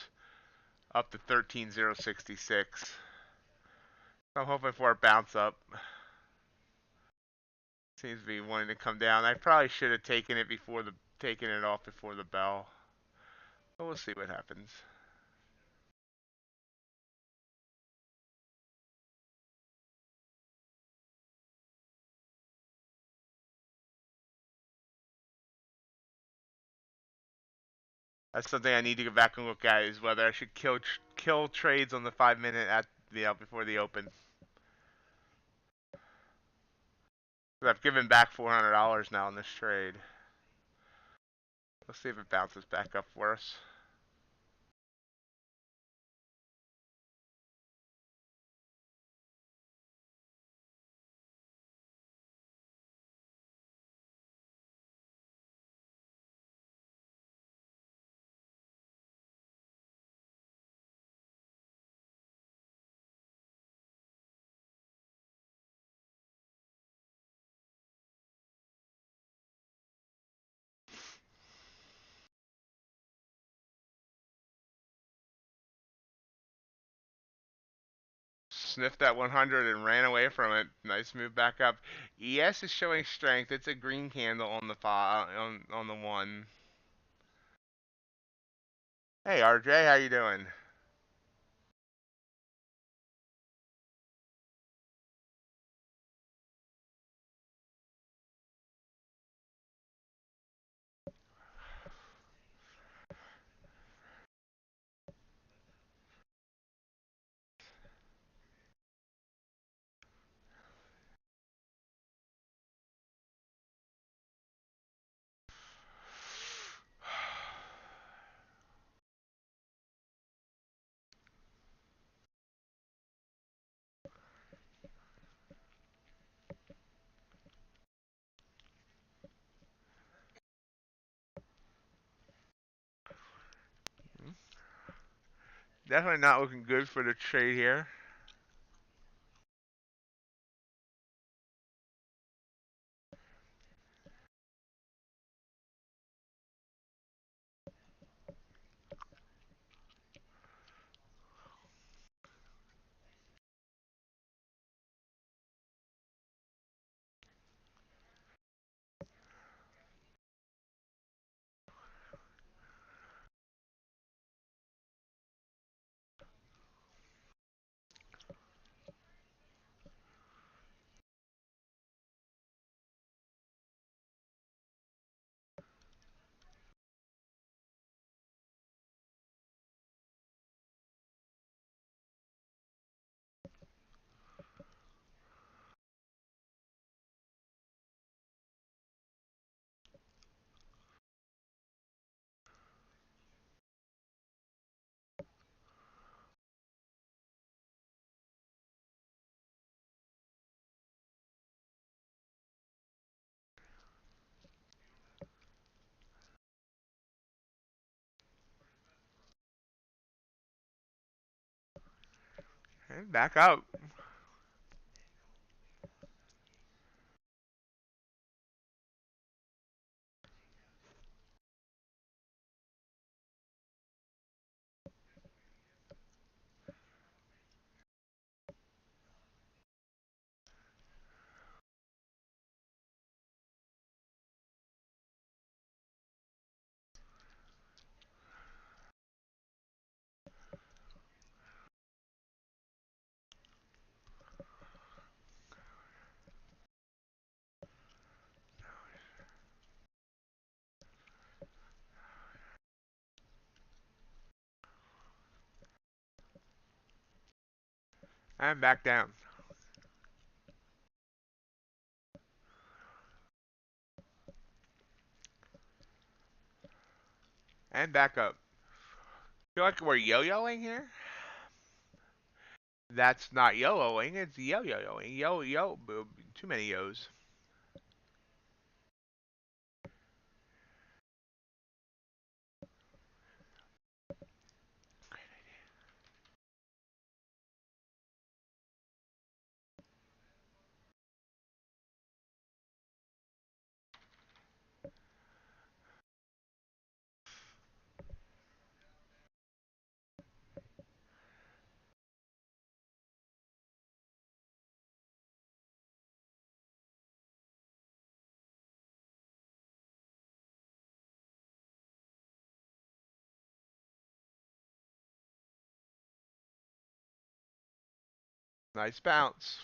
up to 13,066. So I'm hoping for a bounce up. Seems to be wanting to come down. I probably should have taken it off before the bell. But we'll see what happens. That's something I need to go back and look at is whether I should kill trades on the 5 minute at before the open. I've given back $400 now in this trade. Let's see if it bounces back up for us. Sniffed that 100 and ran away from it. Nice move back up. ES is showing strength. It's a green candle on the on the one. Hey RJ, how you doing? Definitely not looking good for the trade here. And back up. And back down. And back up. Feel like we're yo-yoing here? That's not yo-yoing, it's yo-yo-yoing. Yo-yo, too many yo's. Nice bounce.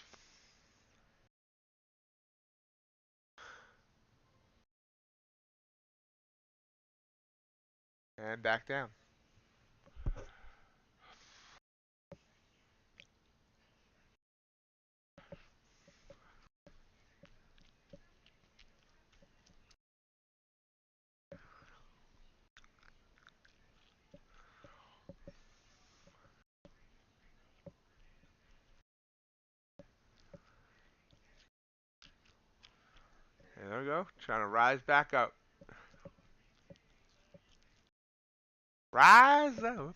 And back down. And there we go. Trying to rise back up. Rise up.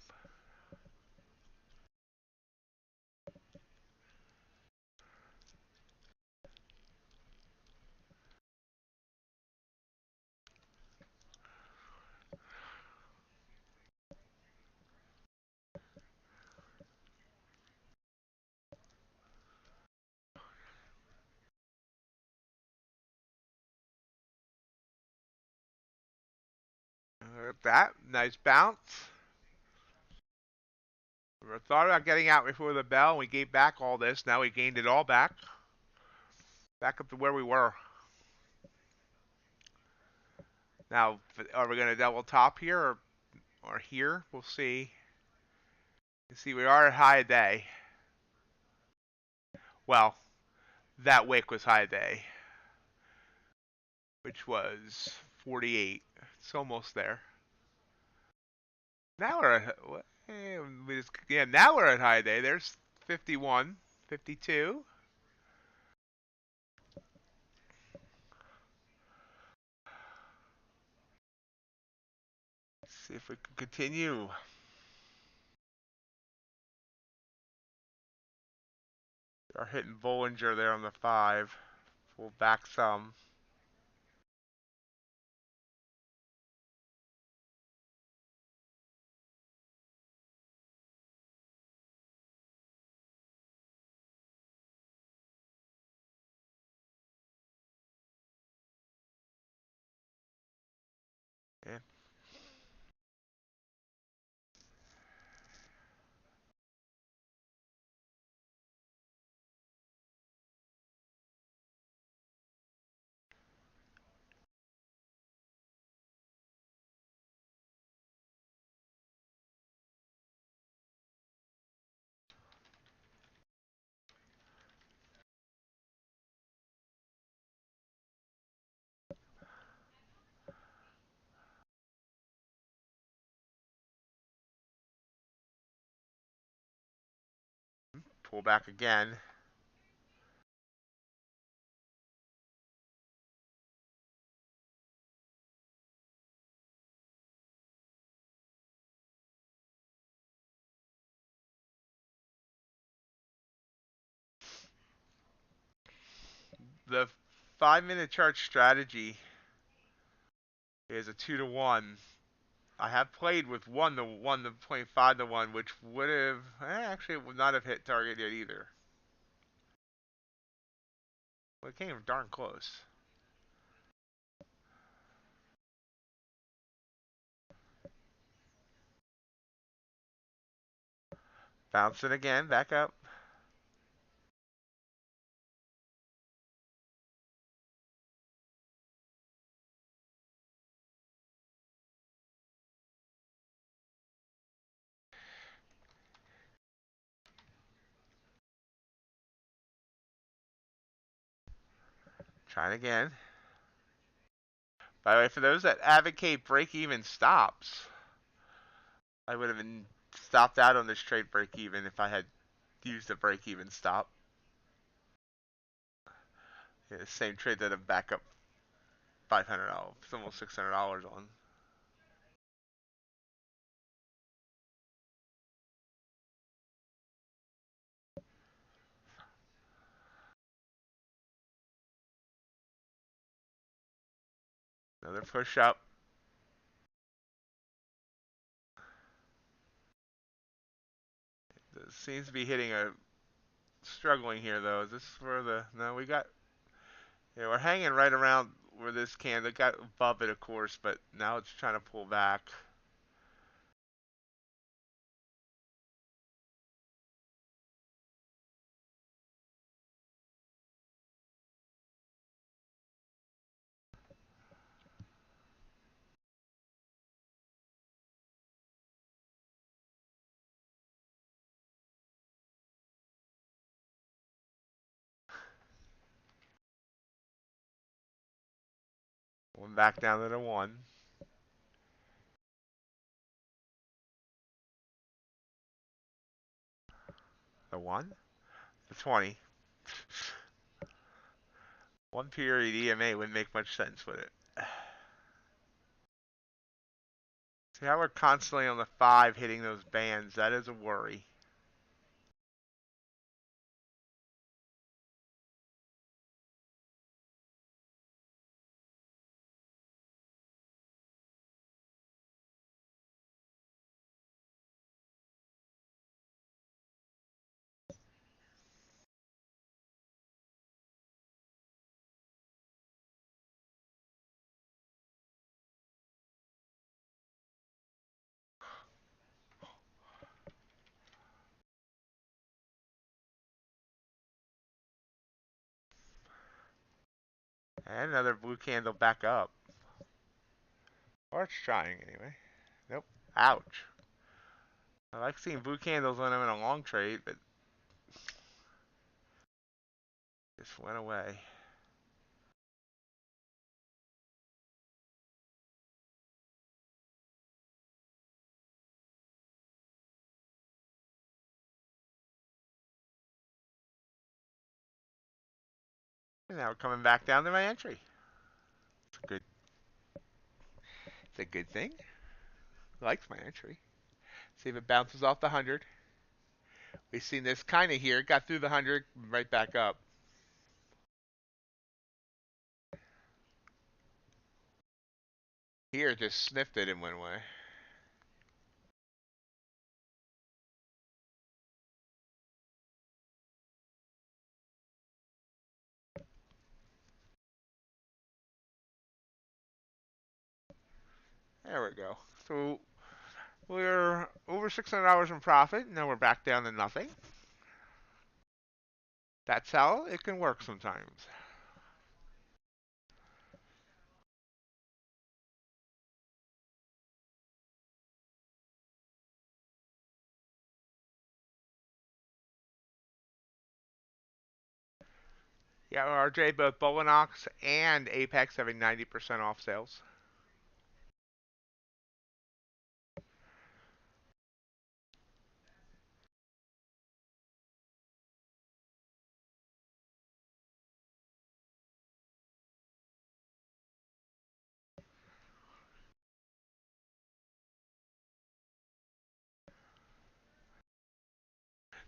Look at that. Nice bounce. We thought about getting out before the bell. We gave back all this. Now we gained it all back. Back up to where we were. Now, are we going to double top here or here? We'll see. You see, we are at high day. Well, that wick was high day, which was 48. It's almost there. Now we're at yeah. Now we're at high day. There's 51, 52. Let's see if we can continue. Are hitting Bollinger there on the 5. Pull back some. Yeah. Pull back again. The 5-minute chart strategy is a 2-to-1. I have played with 1 to 1 to 5-to-1, which would have actually would not have hit target yet either. Well, it came darn close. Bounce it again, back up. Trying again. By the way, for those that advocate break-even stops, I would have been stopped out on this trade break-even if I had used a break-even stop. Yeah, the same trade that I'm back up $500, it's almost $600 on. Another push up. It seems to be hitting a struggling here though. Is this for the no? We got yeah, we're hanging right around where this candle got above it, of course, but now it's trying to pull back. One back down to the 1. The 1? The 20. One period EMA wouldn't make much sense with it. See how we're constantly on the 5 hitting those bands? That is a worry. And another blue candle back up. Or it's trying anyway. Nope. Ouch. I like seeing blue candles when I'm in a long trade, but just went away. And now we're coming back down to my entry. It's a good thing. Likes my entry. See if it bounces off the 100. We've seen this kind of here. Got through the 100, right back up. Here, just sniffed it and went away. There we go. So we're over $600 in profit. Now we're back down to nothing. That's how it can work sometimes. Yeah, RJ, both Bowlinox and Apex having 90% off sales.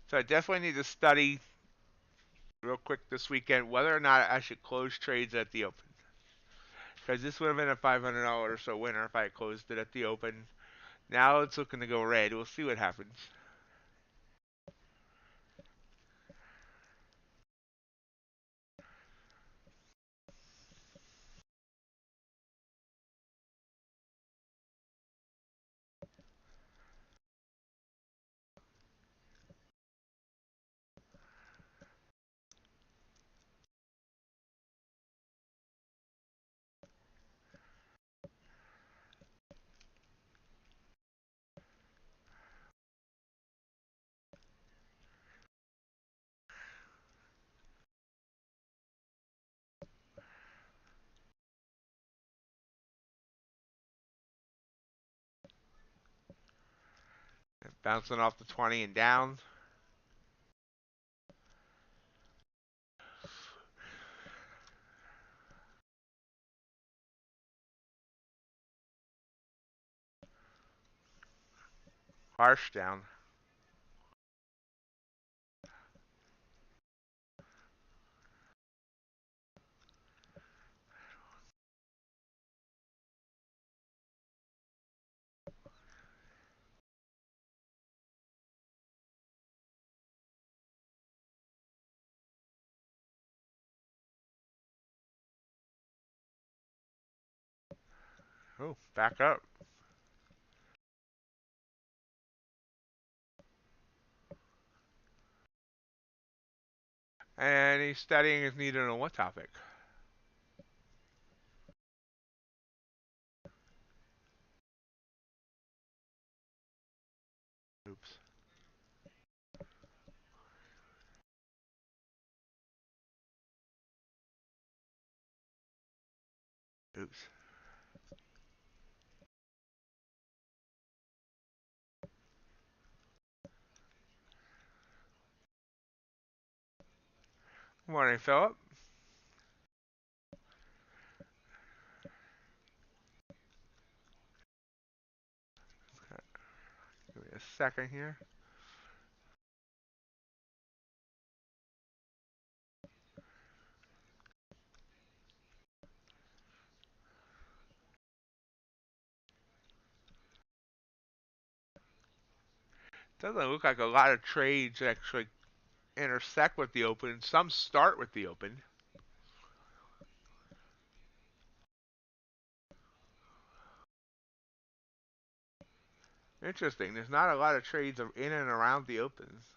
So I definitely need to study real quick this weekend whether or not I should close trades at the open. Because this would have been a $500 or so winner if I had closed it at the open. Now it's looking to go red. We'll see what happens. Bouncing off the 20 and down. Harsh down. Oh, back up. And he's studying his needed on what topic? Oops. Oops. Morning, Philip. Give me a second here. Doesn't look like a lot of trades actually intersect with the open. Some start with the open. Interesting. There's not a lot of trades in and around the opens.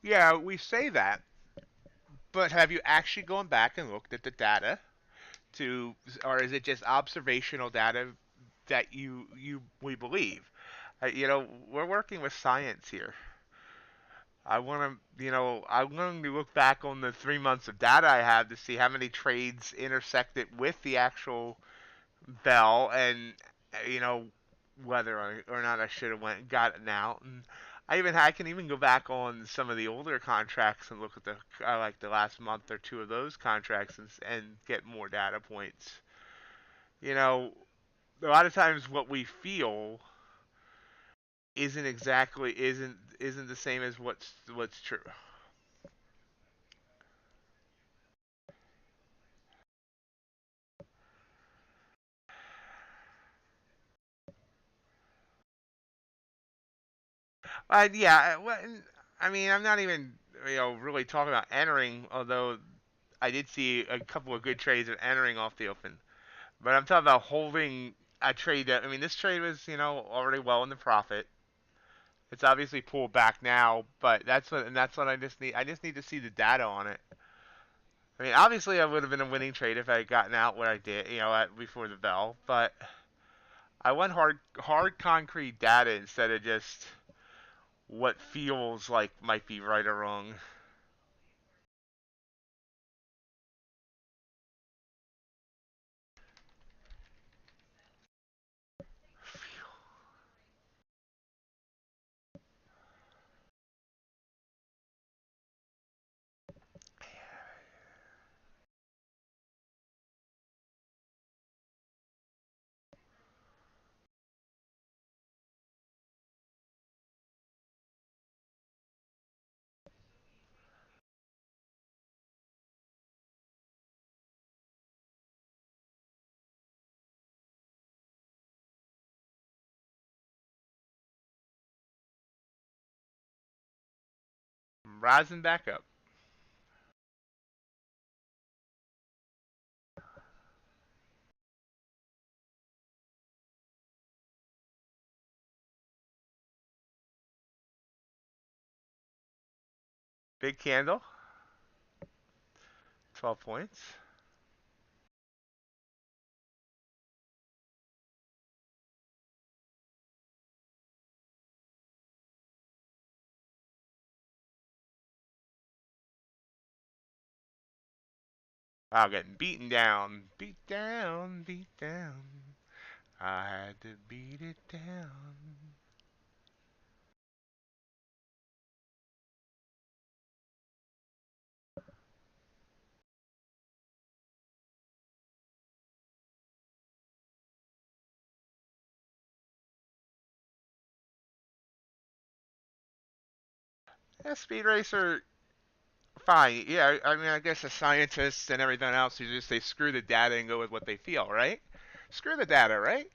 Yeah, we say that, but have you actually gone back and looked at the data to, or is it just observational data that we believe? We're working with science here. I'm going to look back on the 3 months of data I have to see how many trades intersected with the actual bell, and you know whether or not I should have went and gotten out. And I can even go back on some of the older contracts and look at like the last month or two of those contracts and get more data points. You know, a lot of times what we feel isn't the same as what's true. Yeah, well, I mean, I'm not even really talking about entering, although I did see a couple of good trades at entering off the open. But I'm talking about holding a trade that, I mean, this trade was, already well in the profit. It's obviously pulled back now, but that's what I just need. I just need to see the data on it. I mean, obviously, I would have been a winning trade if I had gotten out what I did, before the bell. But I want hard concrete data instead of just what feels like might be right or wrong. Rising back up. Big candle. 12 points. Wow, getting beaten down. Beat down, beat down. I had to beat it down. Yeah, Speed Racer, fine. Yeah, I mean, I guess the scientists and everything else, they screw the data and go with what they feel, right? Screw the data, right?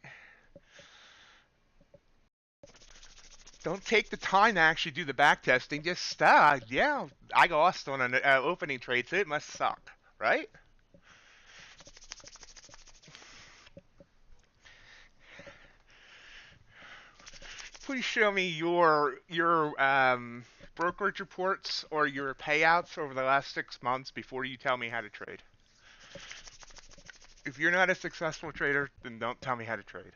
don't take the time to actually do the back testing. Just yeah, I lost on an opening trade, so it must suck, right? Please show me your brokerage reports or your payouts over the last 6 months before you tell me how to trade. If you're not a successful trader, then don't tell me how to trade.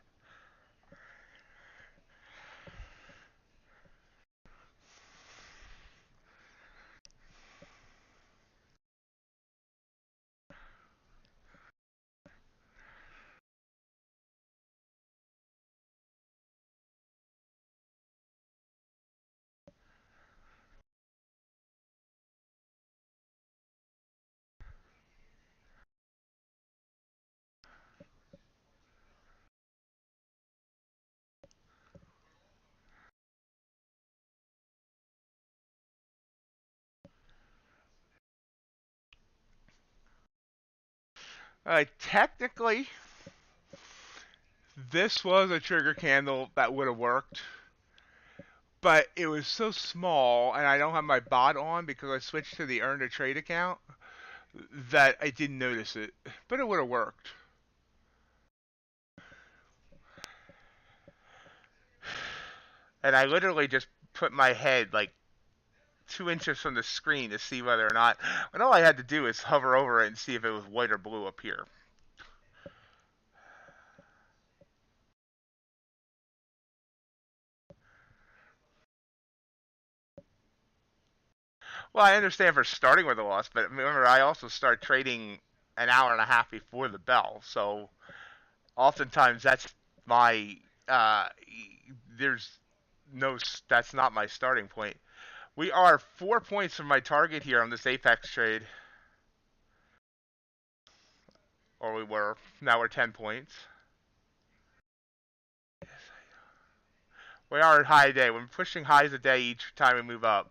Technically, this was a trigger candle that would have worked, but it was so small, and I don't have my bot on because I switched to the earn to trade account, that I didn't notice it. But it would have worked. And I literally just put my head like 2 inches from the screen to see whether or not. And all I had to do is hover over it and see if it was white or blue up here. Well, I understand for starting with a loss, but remember, I also start trading an hour and a half before the bell. So oftentimes that's my there's no that's not my starting point. We are 4 points from my target here on this apex trade, or we were. Now we're 10 points. We are at high day. We're pushing highs a day each time we move up.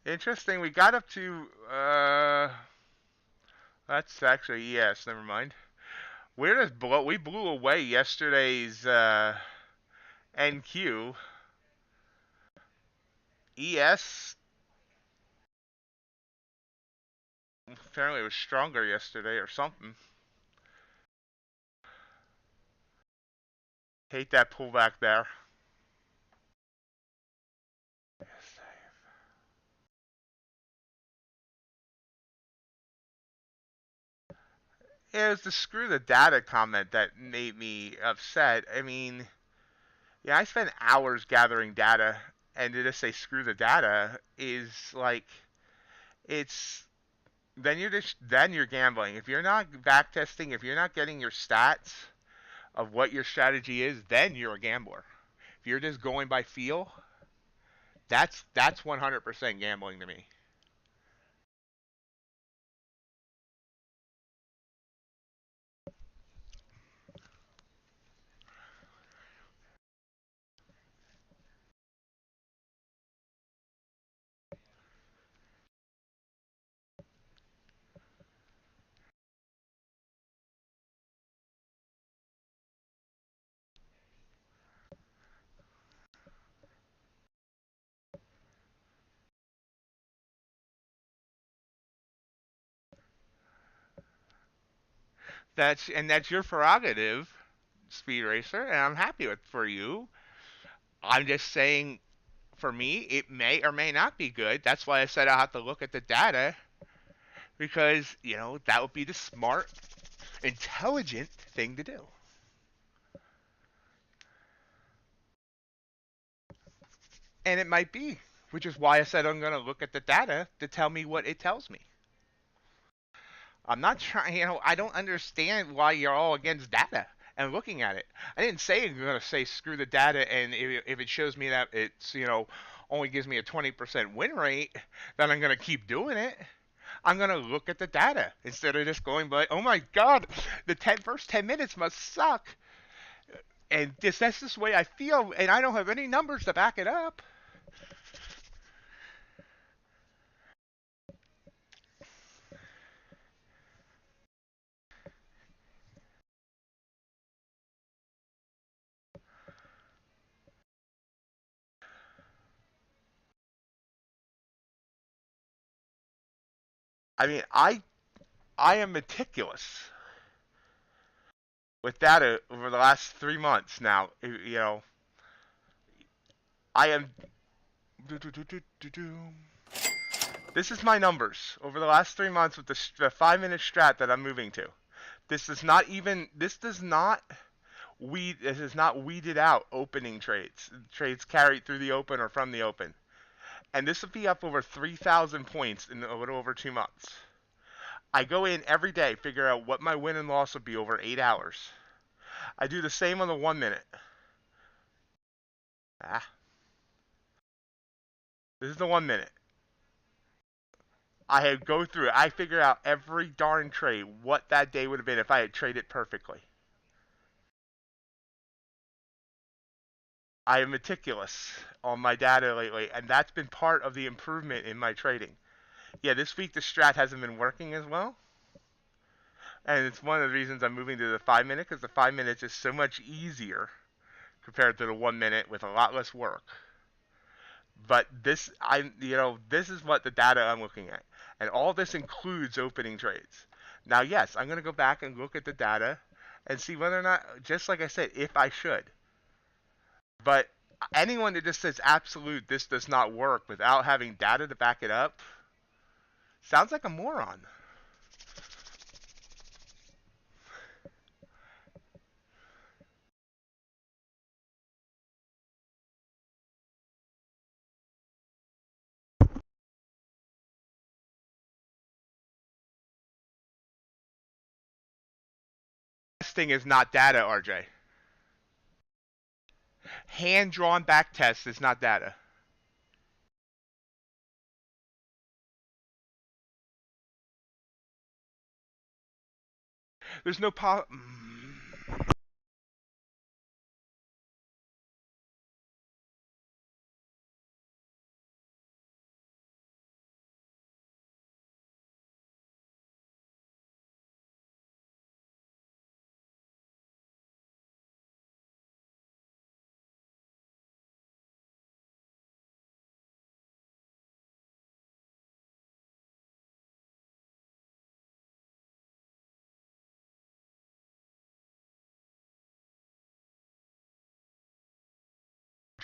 Interesting. We got up to that's actually yes. Never mind. We blew away yesterday's NQ. ES apparently was stronger yesterday or something. Hate that pullback there. It was the screw the data comment that made me upset. I mean, yeah, I spent hours gathering data, and to just say screw the data is like, it's then you're gambling. If you're not back testing, if you're not getting your stats of what your strategy is, then you're a gambler. If you're just going by feel, that's 100% gambling to me. That's your prerogative, Speed Racer, and I'm happy with for you. I'm just saying, for me, it may or may not be good. That's why I said I'll have to look at the data because that would be the smart, intelligent thing to do. And it might be, which is why I said I'm going to look at the data to tell me what it tells me. I'm not trying, I don't understand why you're all against data and looking at it. I didn't say you're going to say screw the data, and if it shows me that it's, only gives me a 20% win rate, then I'm going to keep doing it. I'm going to look at the data instead of just going by, oh my God, the first 10 minutes must suck. And that's just the way I feel, and I don't have any numbers to back it up. I mean, I am meticulous with data over the last 3 months now. You know, I am. This is my numbers over the last 3 months with the 5-minute strat that I'm moving to. This does not even. This does not weed. This is not weeded out opening trades carried through the open or from the open. And this would be up over 3,000 points in a little over 2 months. I go in every day, figure out what my win and loss would be over 8 hours. I do the same on the 1 minute. This is the 1 minute. I had go through it. I figure out every darn trade, what that day would have been if I had traded perfectly. I am meticulous on my data lately, and that's been part of the improvement in my trading. Yeah, this week the strat hasn't been working as well. And it's one of the reasons I'm moving to the 5 minute, because the 5 minutes is so much easier compared to the 1 minute with a lot less work. But this is what the data I'm looking at. And all this includes opening trades. Now, yes, I'm going to go back and look at the data and see whether or not, just like I said, if I should. But anyone that just says absolute, this does not work without having data to back it up, sounds like a moron. Testing is not data, RJ. Hand-drawn back test is not data. There's no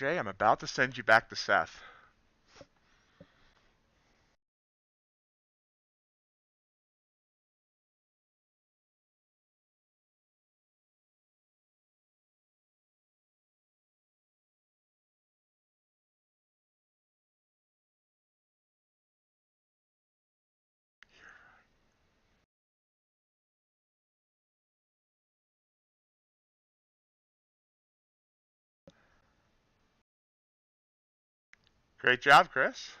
RJ, I'm about to send you back to Seth. Great job, Chris.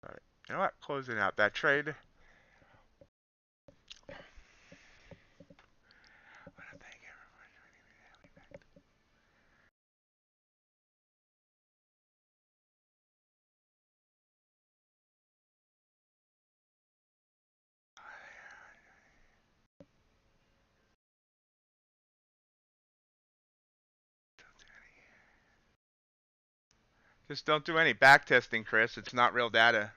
All right. You know what? Closing out that trade. Just don't do any back testing, Chris. It's not real data.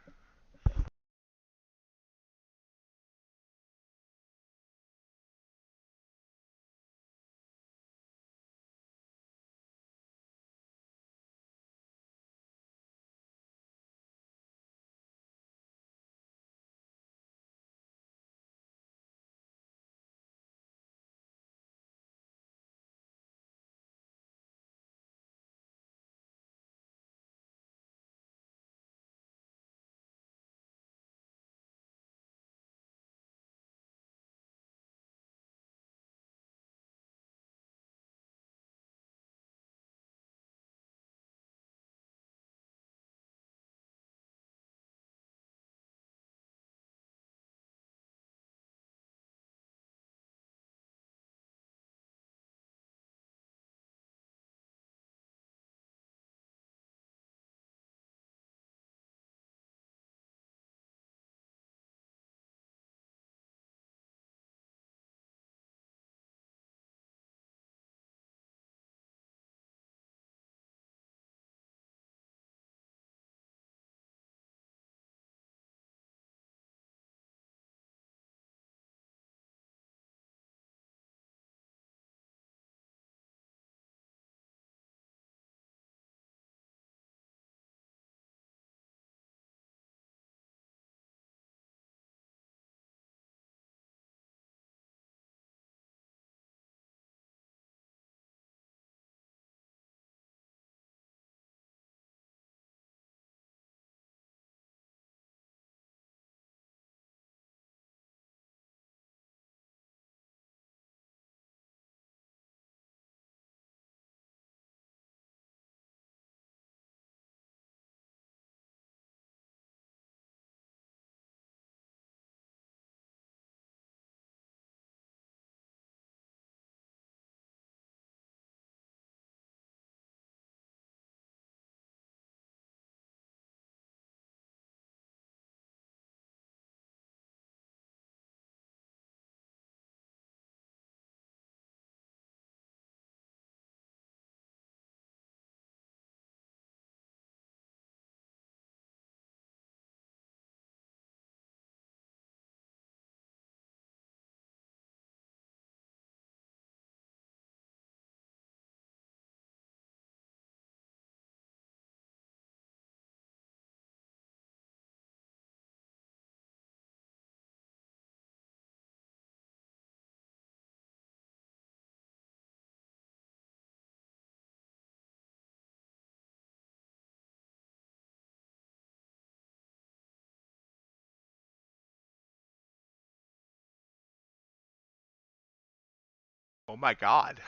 Oh my god.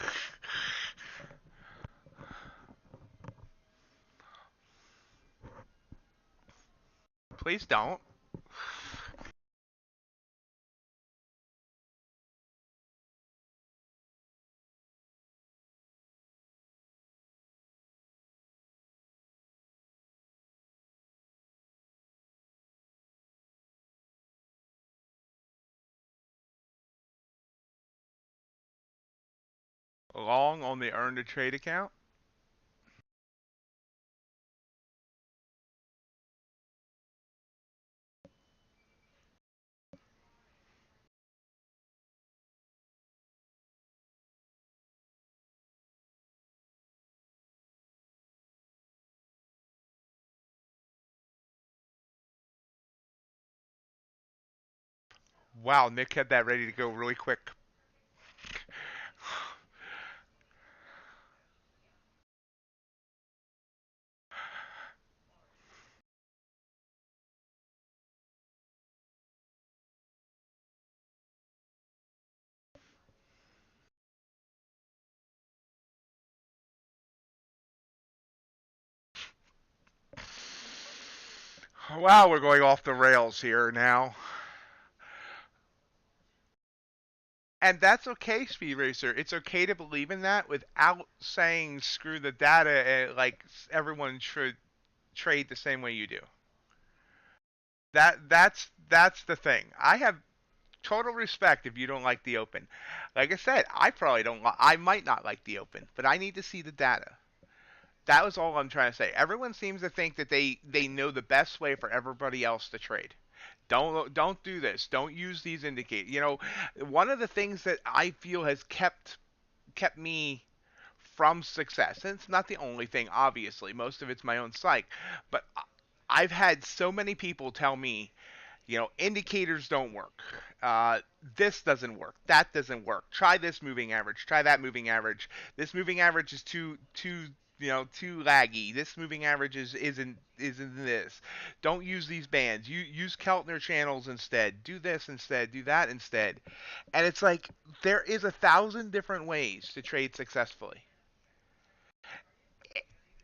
Please don't. Long on the earn to trade account. Wow, Nick had that ready to go really quick. Wow, we're going off the rails here now. And that's okay, Speed Racer. It's okay to believe in that without saying screw the data and like everyone should trade the same way you do. That's the thing. I have total respect if you don't like the open. Like I said, I probably don't. I might not like the open, but I need to see the data. That was all I'm trying to say. Everyone seems to think that they know the best way for everybody else to trade. Don't do this. Don't use these indicators. You know, one of the things that I feel has kept me from success, and it's not the only thing, obviously. Most of it's my own psyche, but I've had so many people tell me, you know, indicators don't work. This doesn't work. That doesn't work. Try this moving average. Try that moving average. This moving average is too laggy. This moving average isn't this. Don't use these bands. You use Keltner channels instead. Do this instead. Do that instead. And it's like there is 1,000 different ways to trade successfully.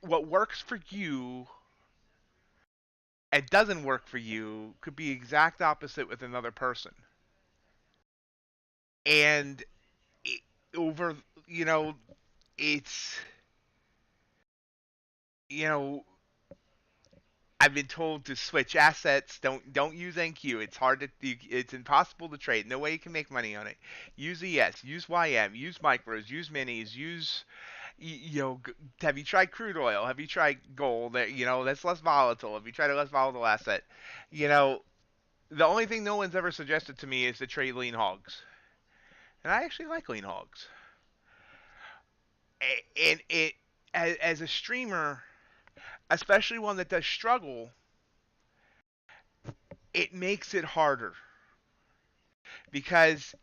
What works for you and doesn't work for you could be exact opposite with another person. And it, over, you know, it's, you know, I've been told to switch assets. Don't use NQ. It's hard to. It's impossible to trade. No way you can make money on it. Use ES. Use YM. Use micros. Use minis. Use you know. Have you tried crude oil? Have you tried gold? You know that's less volatile. Have you tried a less volatile asset? You know the only thing no one's ever suggested to me is to trade lean hogs, and I actually like lean hogs. And it as a streamer, especially one that does struggle, it makes it harder because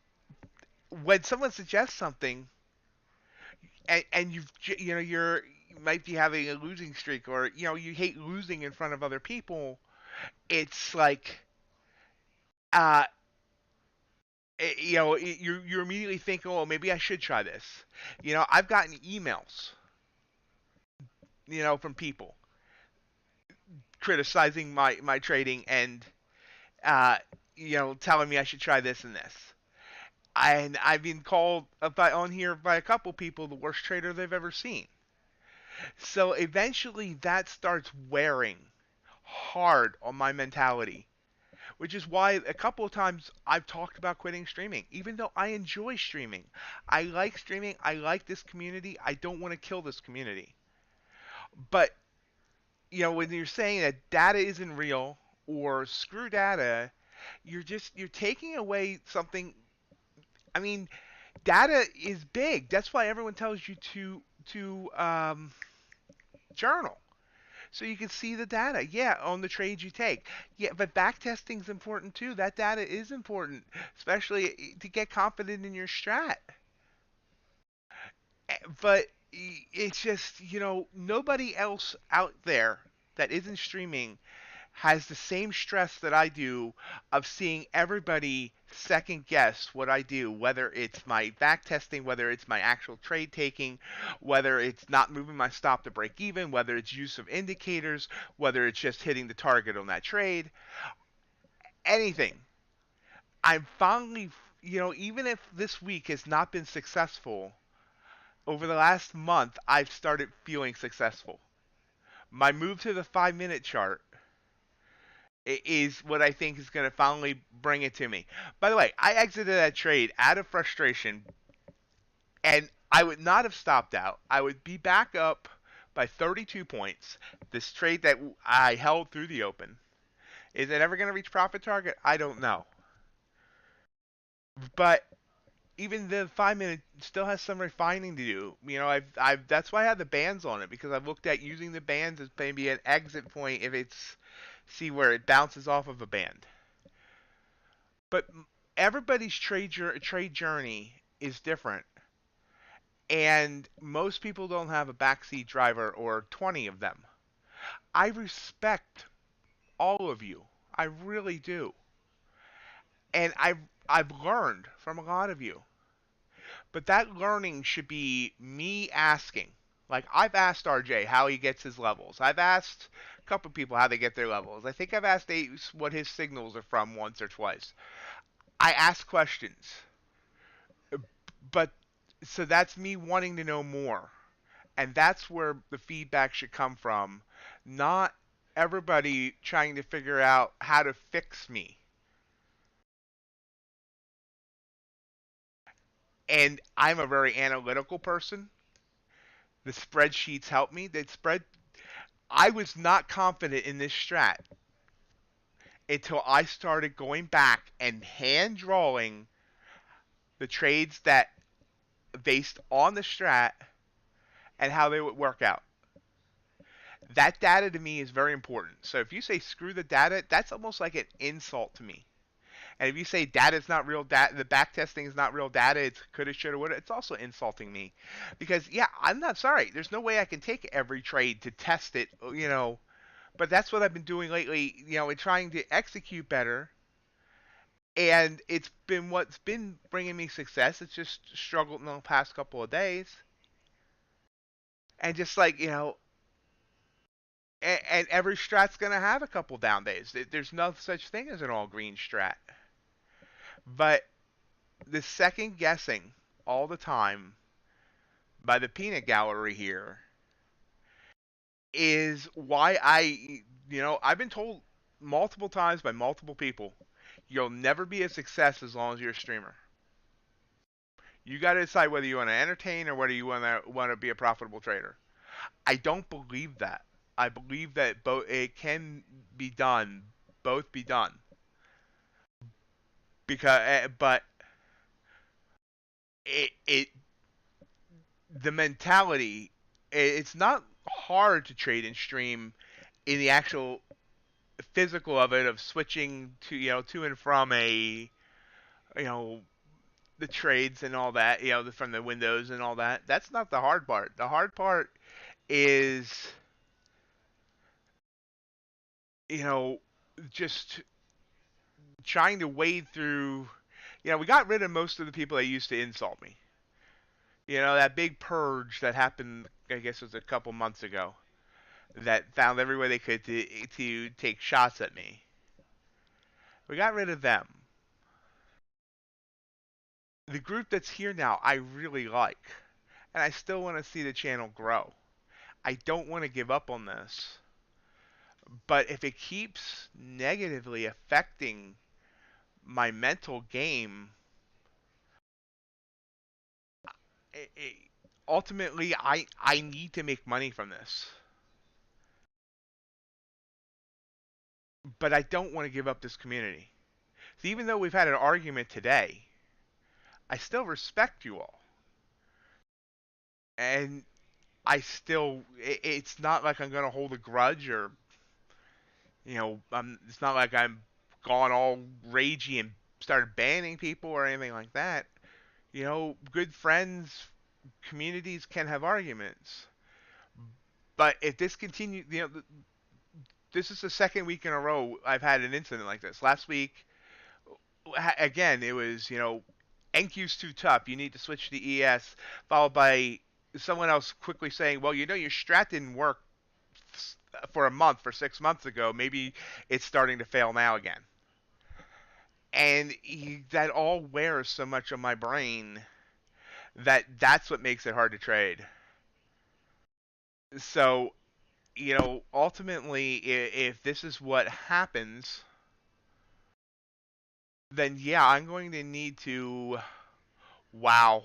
when someone suggests something and you know you might be having a losing streak or you know you hate losing in front of other people, it's like uh you know you immediately think, oh, maybe I should try this. You know, I've gotten emails, you know, from people criticizing my trading and uh you know telling me I should try this and this. And I've been called by on here by a couple people the worst trader they've ever seen. So eventually that starts wearing hard on my mentality, which is why a couple of times I've talked about quitting streaming, even though I enjoy streaming. I like streaming. I like this community. I don't want to kill this community. But, you know, when you're saying that data isn't real or screw data, you're taking away something. I mean, data is big. That's why everyone tells you to journal so you can see the data. Yeah, on the trades you take. Yeah, but back testing is important too. That data is important, especially to get confident in your strat. But it's just, you know, nobody else out there that isn't streaming has the same stress that I do of seeing everybody second guess what I do, whether it's my back testing, whether it's my actual trade taking, whether it's not moving my stop to break even, whether it's use of indicators, whether it's just hitting the target on that trade, anything. I'm finally, even if this week has not been successful, over the last month, I've started feeling successful. My move to the 5 minute chart is what I think is going to finally bring it to me. By the way, I exited that trade out of frustration, and I would not have stopped out. I would be back up by 32 points. This trade that I held through the open. Is it ever going to reach profit target? I don't know. But even the 5 minute still has some refining to do. I've that's why I have the bands on it, because I've looked at using the bands as maybe an exit point if it's see where it bounces off of a band. But everybody's trade journey is different, and most people don't have a backseat driver or 20 of them. I respect all of you. I really do. And I've learned from a lot of you. But that learning should be me asking. Like, I've asked RJ how he gets his levels. I've asked a couple people how they get their levels. I think I've asked Ace what his signals are from once or twice. I ask questions. But so that's me wanting to know more. And that's where the feedback should come from, not everybody trying to figure out how to fix me. And I'm a very analytical person. The spreadsheets help me. I was not confident in this strat until I started going back and hand drawing the trades that based on the strat and how they would work out. That data to me is very important. So if you say screw the data, that's almost like an insult to me. And if you say data is not real data, the back testing is not real data, it's coulda, shoulda, woulda, it's also insulting me. Because, yeah, I'm not sorry. There's no way I can take every trade to test it, But that's what I've been doing lately, in trying to execute better. And it's been what's been bringing me success. It's just struggled in the past couple of days. And just like, and every strat's going to have a couple down days. There's no such thing as an all green strat. But the second guessing all the time by the peanut gallery here is why I've been told multiple times by multiple people, you'll never be a success as long as you're a streamer. You got to decide whether you want to entertain or whether you want to be a profitable trader. I don't believe that. I believe that both it can be done, both be done. But it the mentality, it's not hard to trade and stream in the actual physical of it, of switching to and from you know the trades and all that, from the windows and all that. That's not the hard part. The hard part is just trying to wade through. We got rid of most of the people that used to insult me. That big purge that happened, I guess it was a couple months ago, that found every way they could to take shots at me. We got rid of them. The group that's here now, I really like. And I still want to see the channel grow. I don't want to give up on this. But if it keeps negatively affecting my mental game, ultimately, I need to make money from this. But I don't want to give up this community. So even though we've had an argument today, I still respect you all. And it's not like I'm going to hold a grudge, or, it's not like I'm gone all ragey and started banning people or anything like that. Good friends, communities can have arguments. But if this continues, this is the second week in a row I've had an incident like this. Last week, again, it was, NQ's too tough. You need to switch to ES, followed by someone else quickly saying, well, your strat didn't work for a month, for 6 months ago. Maybe it's starting to fail now again. And that all wears so much on my brain that's what makes it hard to trade. So, ultimately, if this is what happens, then yeah, I'm going to need to. Wow.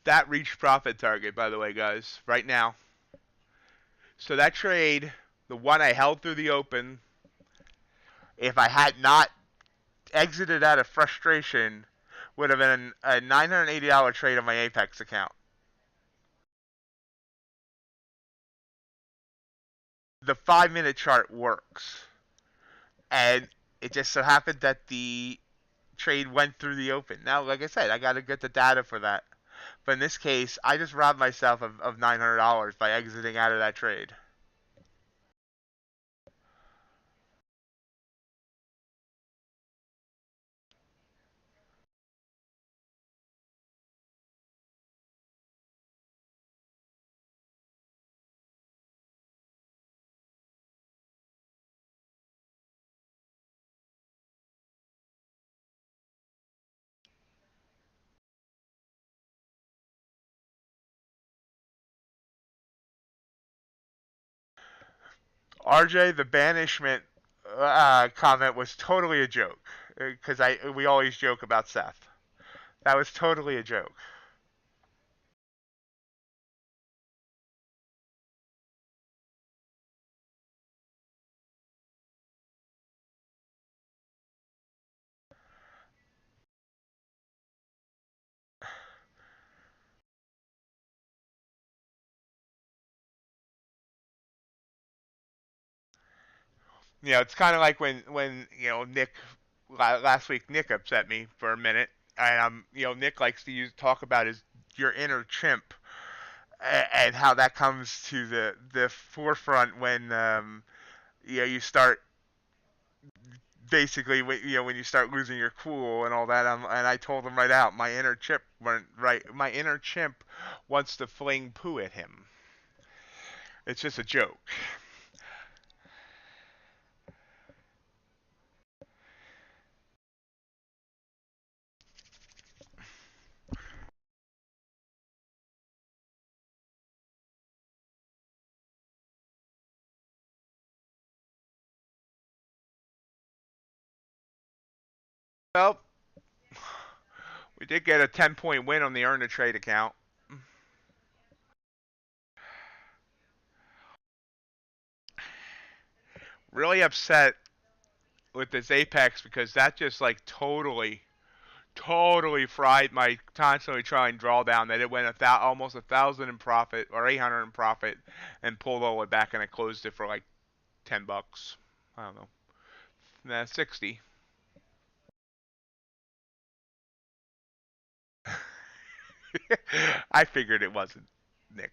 That reached profit target, by the way, guys, right now. So that trade, the one I held through the open, if I had not exited out of frustration, would have been a $980 trade on my Apex account. The 5-minute chart works. And it just so happened that the trade went through the open. Now, like I said, I got to get the data for that. But in this case, I just robbed myself of $900 by exiting out of that trade. RJ, the banishment comment was totally a joke. Because we always joke about Seth. That was totally a joke. It's kind of like when Nick last week. Nick upset me for a minute, and Nick likes to talk about your inner chimp, and how that comes to the forefront when you start basically when you start losing your cool and all that. And I told him right out, my inner chimp went right. My inner chimp wants to fling poo at him. It's just a joke. Well, we did get a 10-point win on the earn a trade account. Really upset with this Apex because that just like totally fried my constantly trying drawdown. That it went almost 1,000 in profit or 800 in profit, and pulled all the way back, and I closed it for like $10. I don't know, 60. I figured it wasn't, Nick.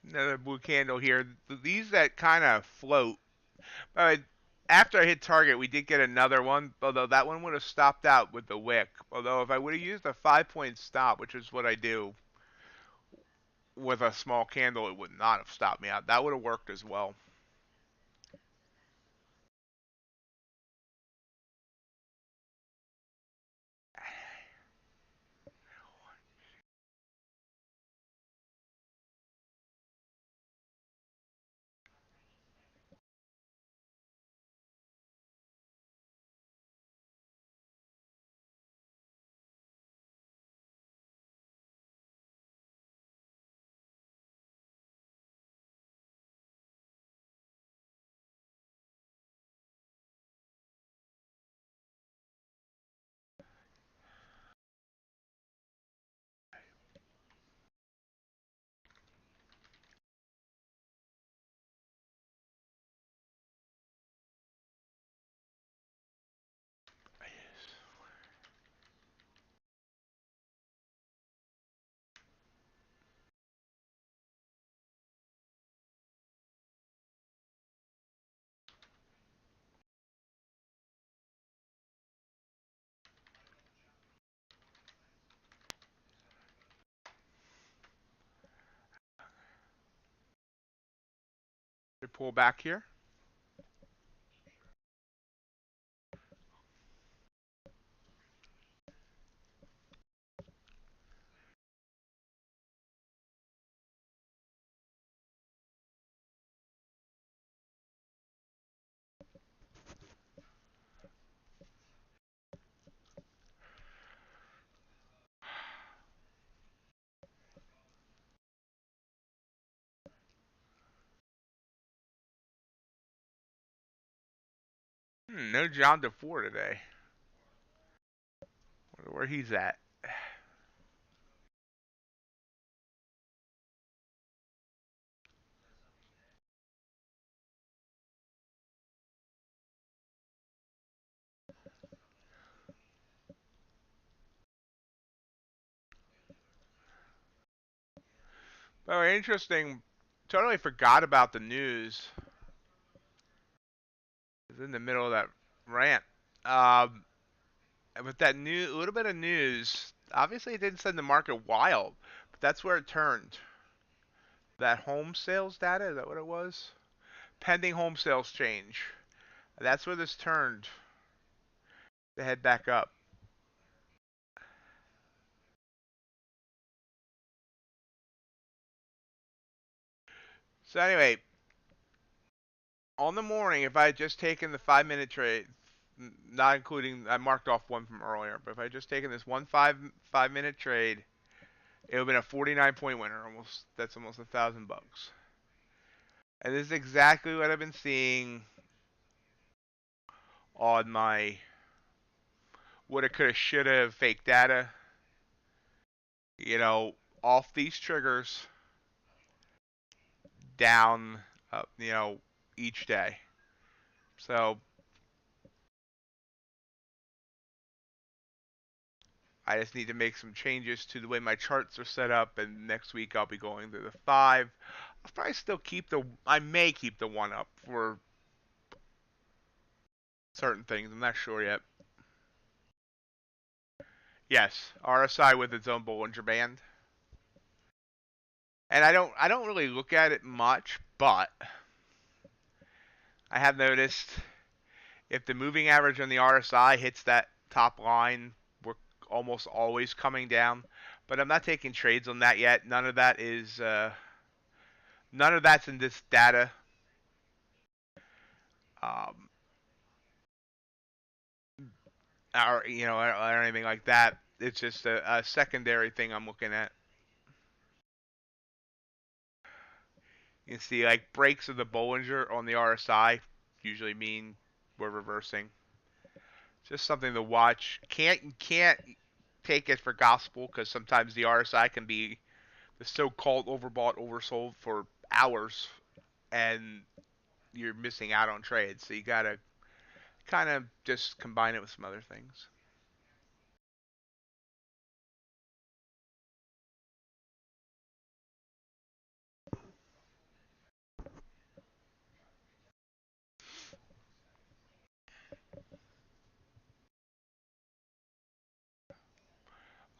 Another blue candle here. These that kind of float. Uh, After I hit target, we did get another one, although that one would have stopped out with the wick. Although if I would have used a 5-point stop, which is what I do with a small candle, it would not have stopped me out. That would have worked as well. We pull back here. No John DeFore today. Wonder where he's at. Oh, interesting. Totally forgot about the news. I was in the middle of that rant. Um, with that new little bit of news, obviously it didn't send the market wild, but that's where it turned. That home sales data, is that what it was? Pending home sales change. That's where this turned to head back up. So anyway, on the morning, if I had just taken the 5 minute trade, not including I marked off one from earlier, but if I had just taken this one five minute trade, it would have been a 49-point winner. Almost that's almost $1,000. And this is exactly what I've been seeing on my woulda, coulda, shoulda fake data. You know, off these triggers, down, each day. So I just need to make some changes to the way my charts are set up, and next week I'll be going through the 5. I'll probably still I may keep the 1 up for certain things. I'm not sure yet. Yes, RSI with its own Bollinger Band. And I don't really look at it much, but I have noticed if the moving average on the RSI hits that top line, we're almost always coming down. But I'm not taking trades on that yet. None of that's in this data. Um, or anything like that. It's just a secondary thing I'm looking at. You can see like breaks of the Bollinger on the RSI usually mean we're reversing. Just something to watch. Can't take it for gospel because sometimes the RSI can be the so-called overbought, oversold for hours, and you're missing out on trades. So you gotta kind of just combine it with some other things.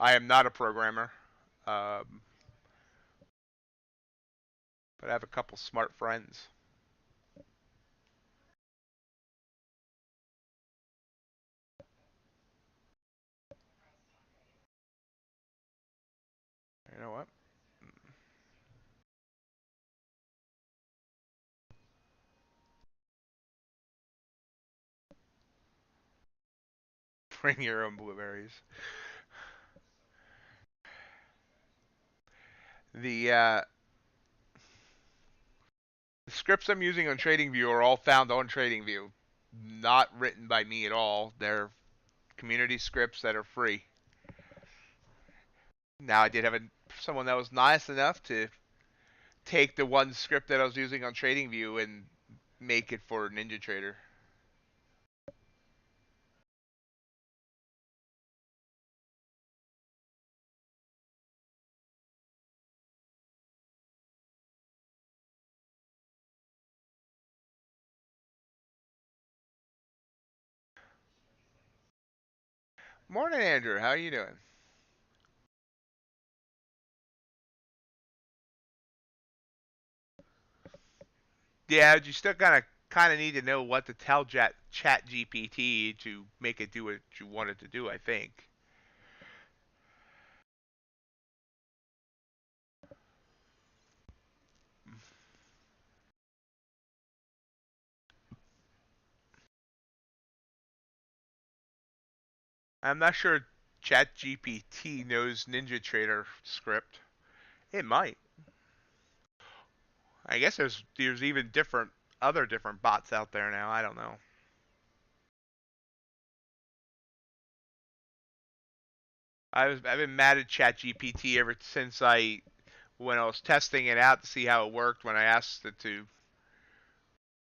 I am not a programmer, um, but I have a couple smart friends. You know what? Bring your own blueberries. The the scripts I'm using on TradingView are all found on TradingView, not written by me at all. They're community scripts that are free. Now I did have someone that was nice enough to take the one script that I was using on TradingView and make it for NinjaTrader. Morning, Andrew. How are you doing? Yeah, you still gotta kind of need to know what to tell Chat GPT to make it do what you want it to do, I think. I'm not sure Chat GPT knows NinjaTrader script. It might. I guess there's even other different bots out there now. I don't know. I've been mad at ChatGPT ever since when I was testing it out to see how it worked when I asked it to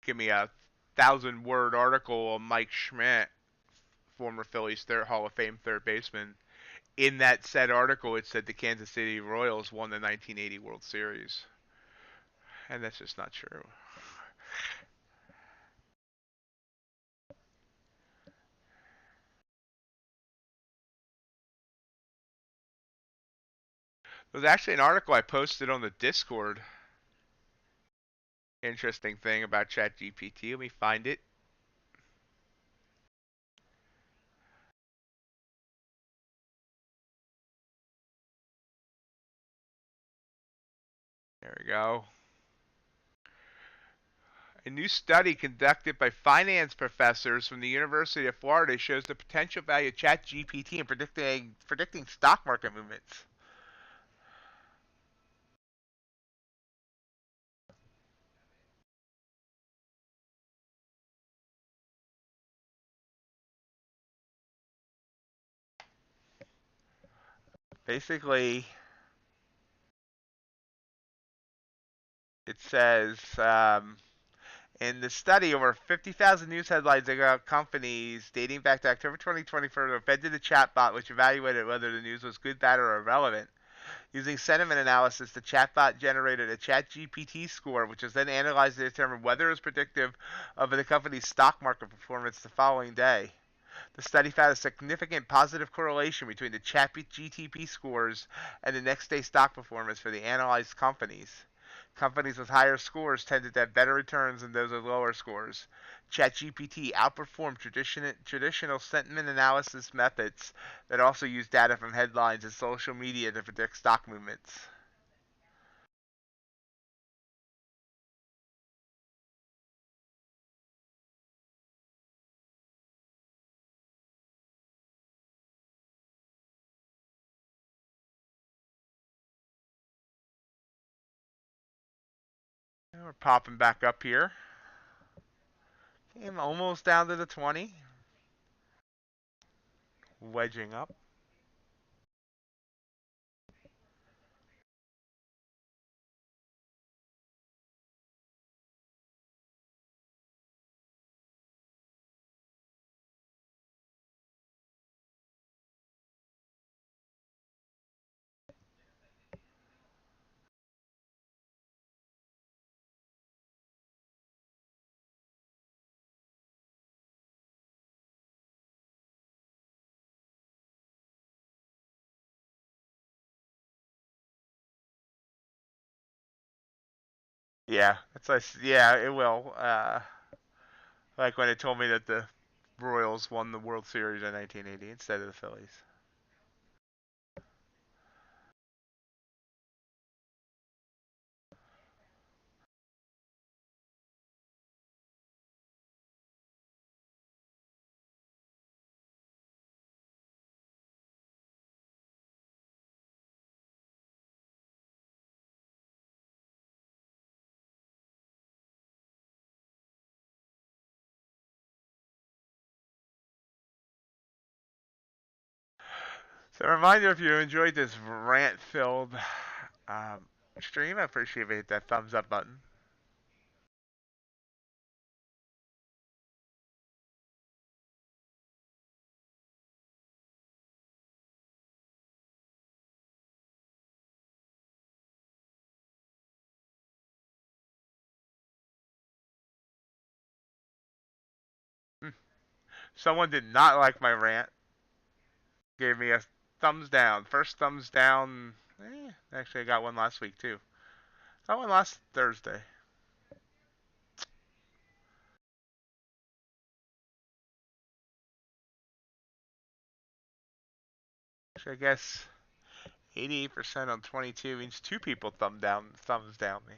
give me a 1,000-word article on Mike Schmidt, former Phillies Hall of Fame third baseman. In that said article, it said the Kansas City Royals won the 1980 World Series, and that's just not true. There's actually an article I posted on the Discord. Interesting thing about ChatGPT. Let me find it. There we go. A new study conducted by finance professors from the University of Florida shows the potential value of ChatGPT in predicting stock market movements. Basically, it says in the study, over 50,000 news headlines about companies dating back to October 2024 were fed to the chatbot, which evaluated whether the news was good, bad, or irrelevant. Using sentiment analysis, the chatbot generated a ChatGPT score, which was then analyzed to determine whether it was predictive of the company's stock market performance the following day. The study found a significant positive correlation between the ChatGPT scores and the next day stock performance for the analyzed companies. Companies with higher scores tended to have better returns than those with lower scores. ChatGPT outperformed traditional sentiment analysis methods that also use data from headlines and social media to predict stock movements. And we're popping back up here. I'm almost down to the 20. Wedging up. Yeah, it's like yeah, it will. Like when it told me that the Royals won the World Series in 1980 instead of the Phillies. So a reminder, if you enjoyed this rant-filled um, stream, I appreciate if you hit that thumbs up button. Hmm. Someone did not like my rant. Gave me a thumbs down. First thumbs down. Actually, I got one last week too. Got one last Thursday. Actually, I guess 88% on 22 means two people thumbs down me.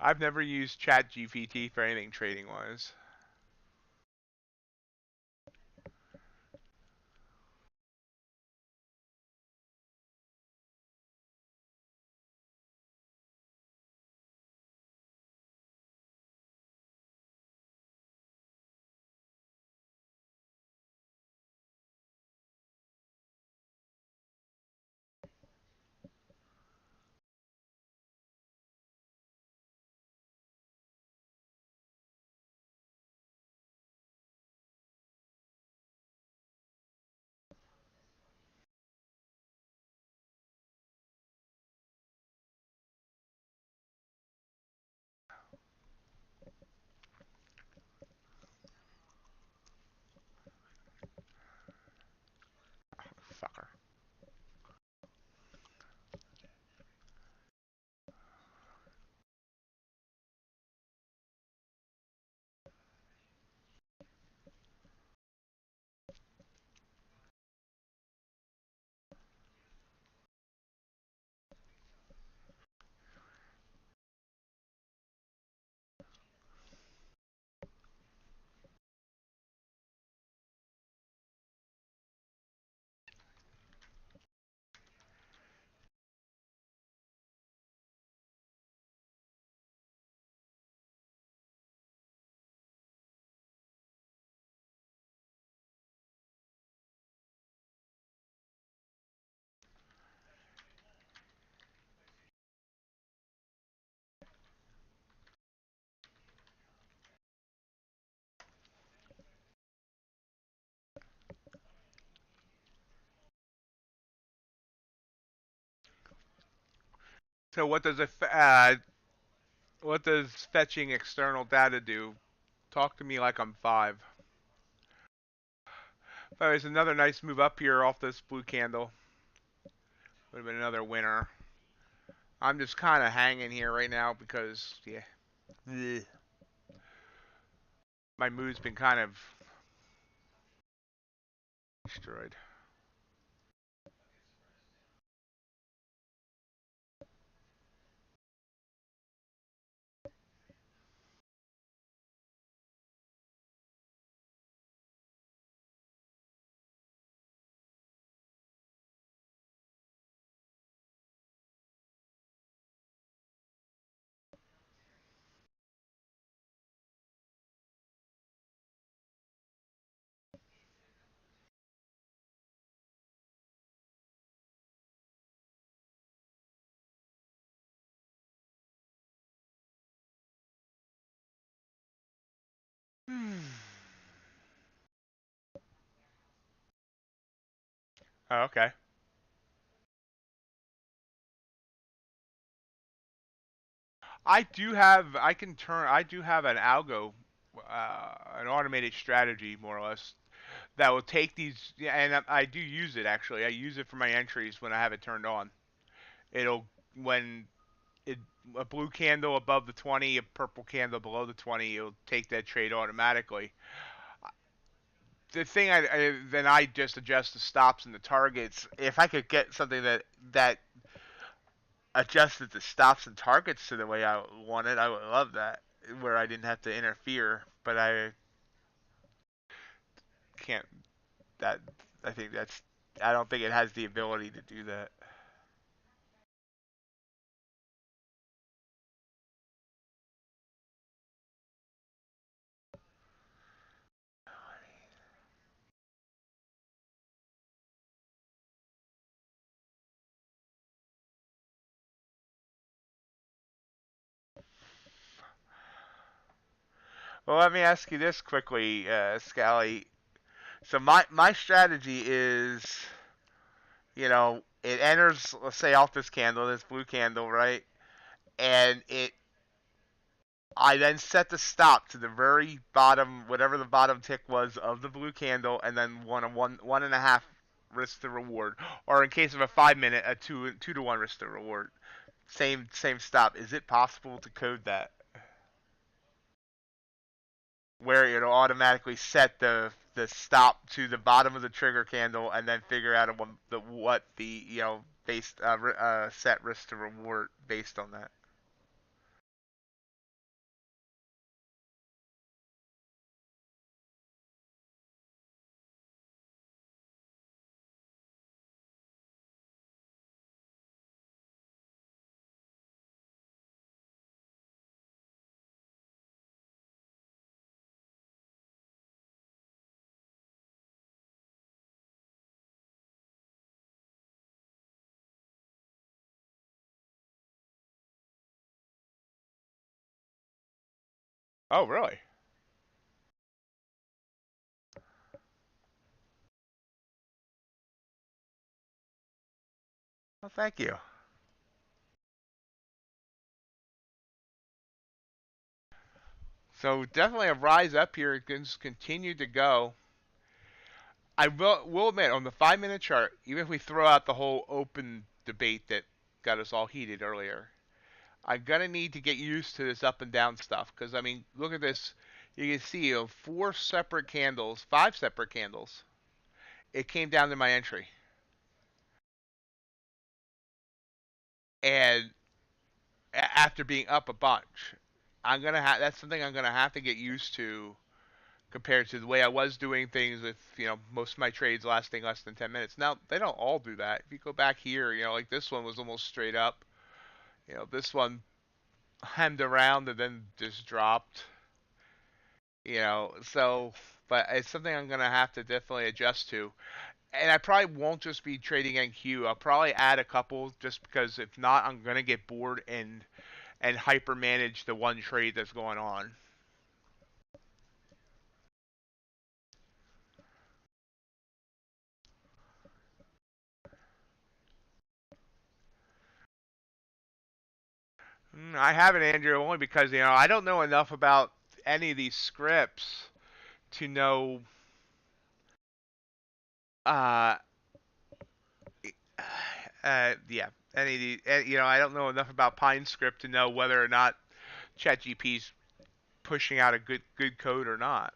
I've never used ChatGPT for anything trading wise. Fucker. So what does fetching external data do? Talk to me like I'm 5. There's another nice move up here off this blue candle. Would have been another winner. I'm just kind of hanging here right now because, yeah, bleh, my mood's been kind of destroyed. Oh, okay. I do have an algo, an automated strategy more or less that will take these, yeah, and I do use it actually. I use it for my entries when I have it turned on. It'll when it, a blue candle above the 20, a purple candle below the 20, it'll take that trade automatically. The thing then I just adjust the stops and the targets. If I could get something that adjusted the stops and targets to the way I wanted, I would love that. Where I didn't have to interfere, but I can't. That I think that's. I don't think it has the ability to do that. Well, let me ask you this quickly, Scally. So my strategy is, it enters, let's say, off this candle, this blue candle, right? And I then set the stop to the very bottom, whatever the bottom tick was of the blue candle, and then one and a half risk to reward, or in case of a 5 minute, a two to one risk to reward. Same stop. Is it possible to code that where it'll automatically set the stop to the bottom of the trigger candle, and then figure out what the based set risk to reward based on that? Oh, really? Well, thank you. So definitely a rise up here. It can continue to go. I will admit on the 5 minute chart, even if we throw out the whole open debate that got us all heated earlier, I'm gonna need to get used to this up and down stuff. Because I mean, look at this. You can see four separate candles, five separate candles. It came down to my entry, and after being up a bunch, that's something I'm gonna have to get used to compared to the way I was doing things with most of my trades lasting less than 10 minutes. Now they don't all do that. If you go back here, like this one was almost straight up. This one hemmed around and then just dropped. So but it's something I'm gonna have to definitely adjust to. And I probably won't just be trading NQ. I'll probably add a couple just because if not, I'm gonna get bored and hyper manage the one trade that's going on. I haven't, Andrew, only because I don't know enough about any of these scripts to know uh Yeah. Any of the, I don't know enough about PineScript to know whether or not ChatGPT's pushing out a good code or not.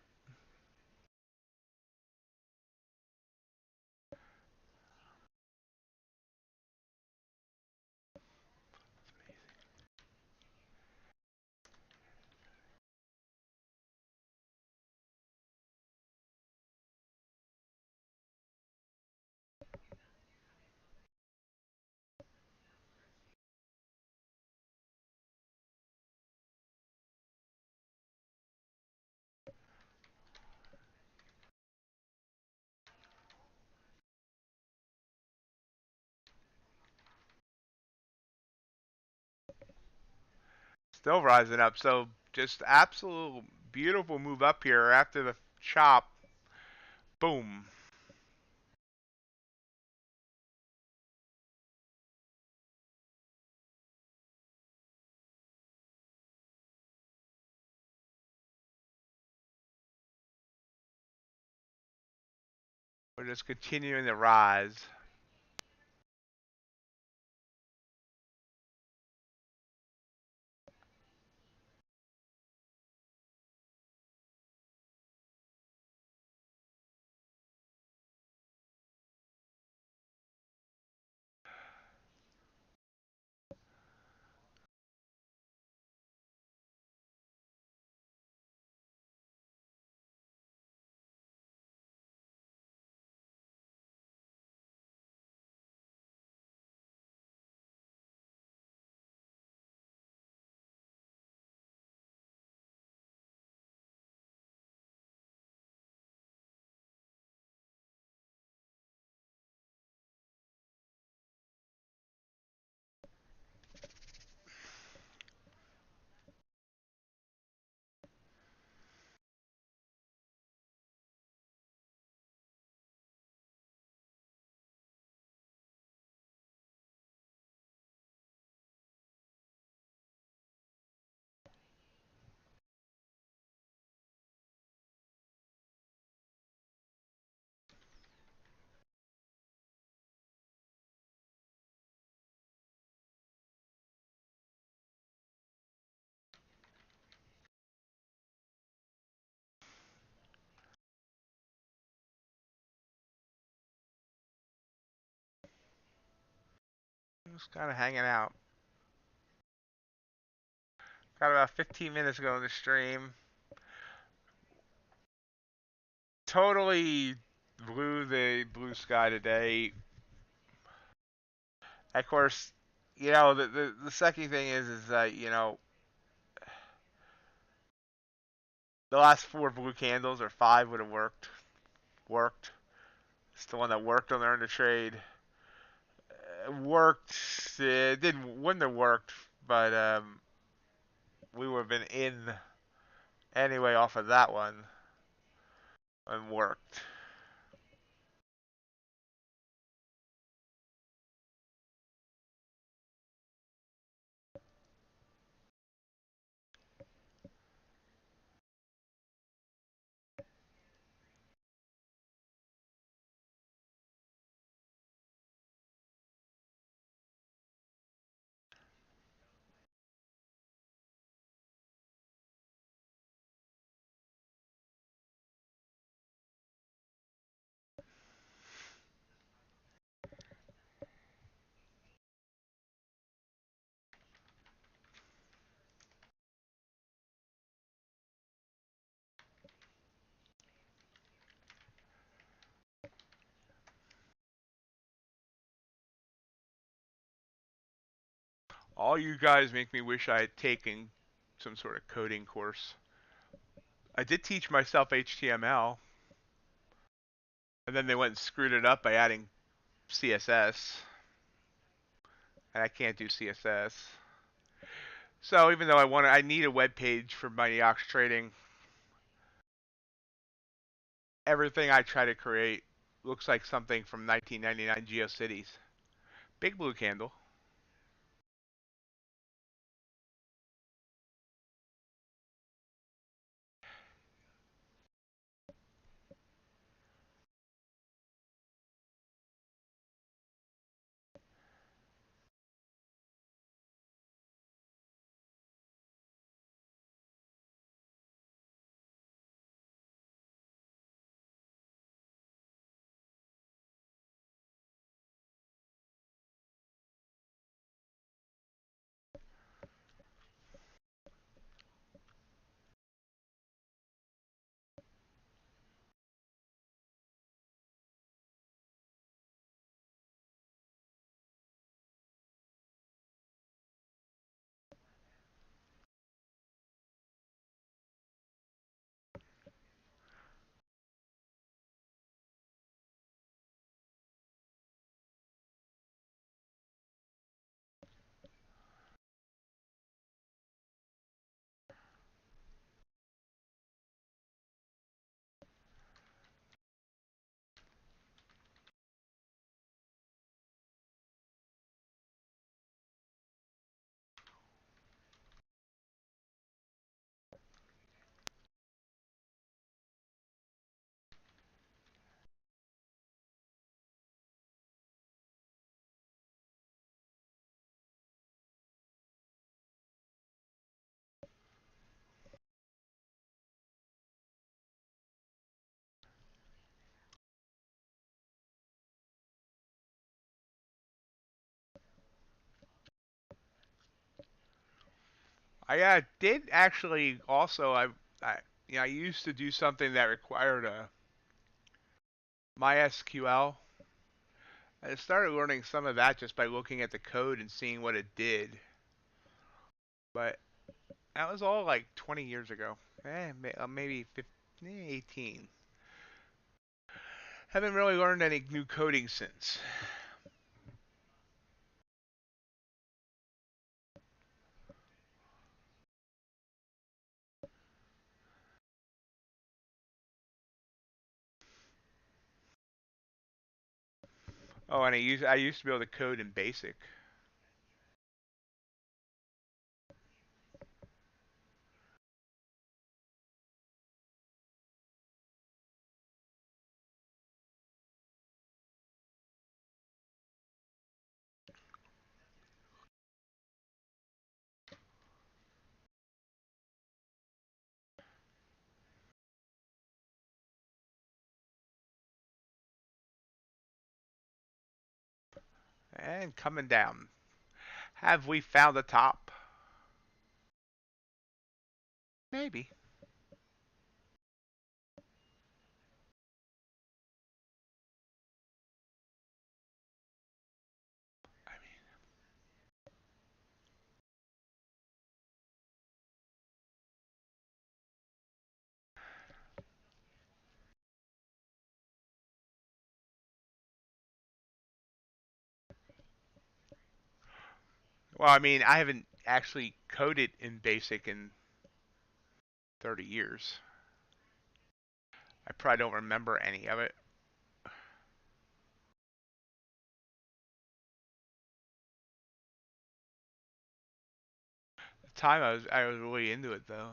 Still rising up. So just absolute beautiful move up here after the chop. Boom. We're just continuing to rise. Just kind of hanging out. Got about 15 minutes ago in the stream. Totally blew the blue sky today. Of course, the second thing is that, the last four blue candles or five would have worked. It's the one that worked on Earn to Trade. Worked. It wouldn't have worked, but we would have been in anyway off of that one and worked. All you guys make me wish I had taken some sort of coding course. I did teach myself HTML, and then they went and screwed it up by adding CSS, and I can't do CSS. So even though I need a web page for MightyOxTrading. Everything I try to create looks like something from 1999 GeoCities. Big blue candle. I did actually also I I used to do something that required a MySQL. I started learning some of that just by looking at the code and seeing what it did. But that was all like 20 years ago. Maybe 15, 18. Haven't really learned any new coding since. Oh, and I used to be able to code in BASIC. And coming down. Have we found the top? Maybe. Well, I mean, I haven't actually coded in BASIC in 30 years. I probably don't remember any of it. The time I was really into it though.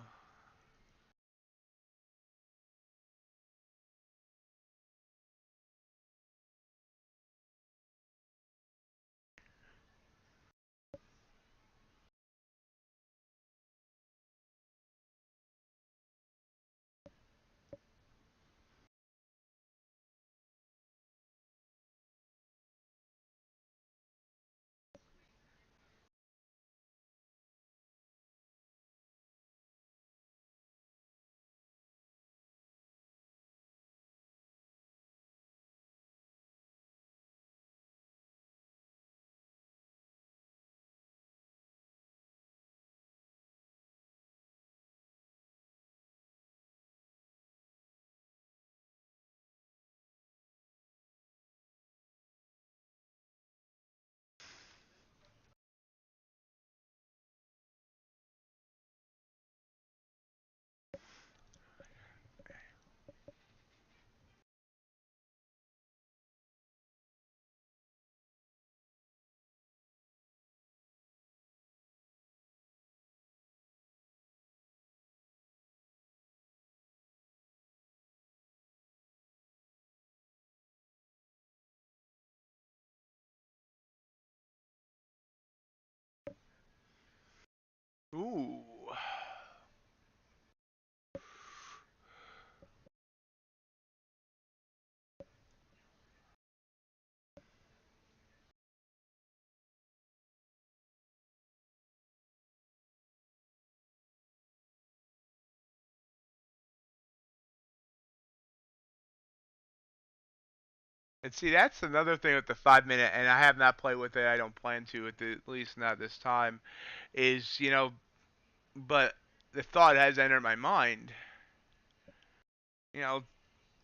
Ooh. And see, that's another thing with the 5 minute, and I have not played with it. I don't plan to, at least not this time. Is but the thought has entered my mind. You know,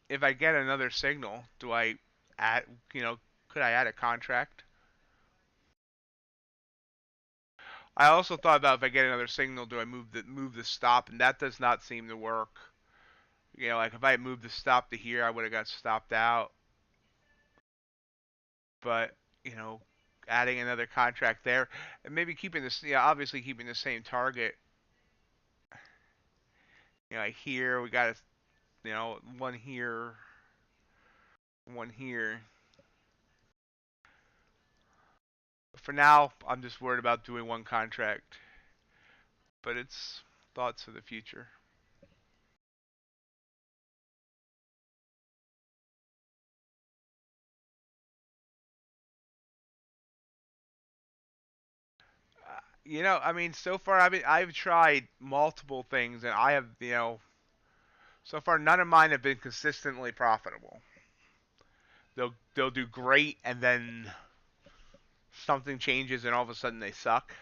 if I get another signal, do I add? Could I add a contract? I also thought about if I get another signal, do I move the stop? And that does not seem to work. Like if I had moved the stop to here, I would have got stopped out. But adding another contract there, and maybe keeping this, obviously keeping the same target. Like here we got one here, one here. For now, I'm just worried about doing one contract, but it's thoughts for the future. I mean, so far I've tried multiple things, and I have, so far none of mine have been consistently profitable. They'll do great, and then something changes, and all of a sudden they suck.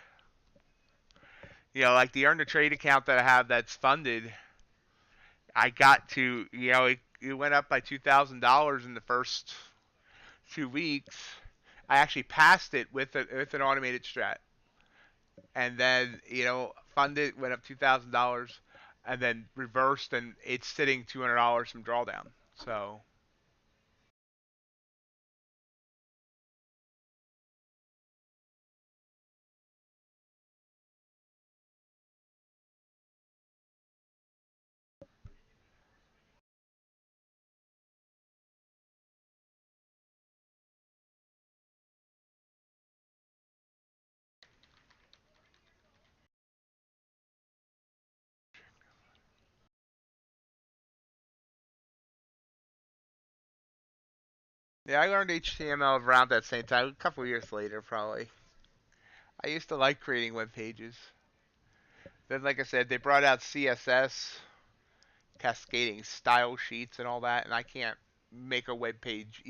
Like the earn to trade account that I have that's funded, I got to, it went up by $2,000 in the first 2 weeks. I actually passed it with an automated strat, and then funded went up $2,000, and then reversed, and it's sitting $200 from drawdown. So yeah, I learned HTML around that same time, a couple of years later probably. I used to like creating web pages. Then, like I said, they brought out CSS, cascading style sheets, and all that, and I can't make a web page.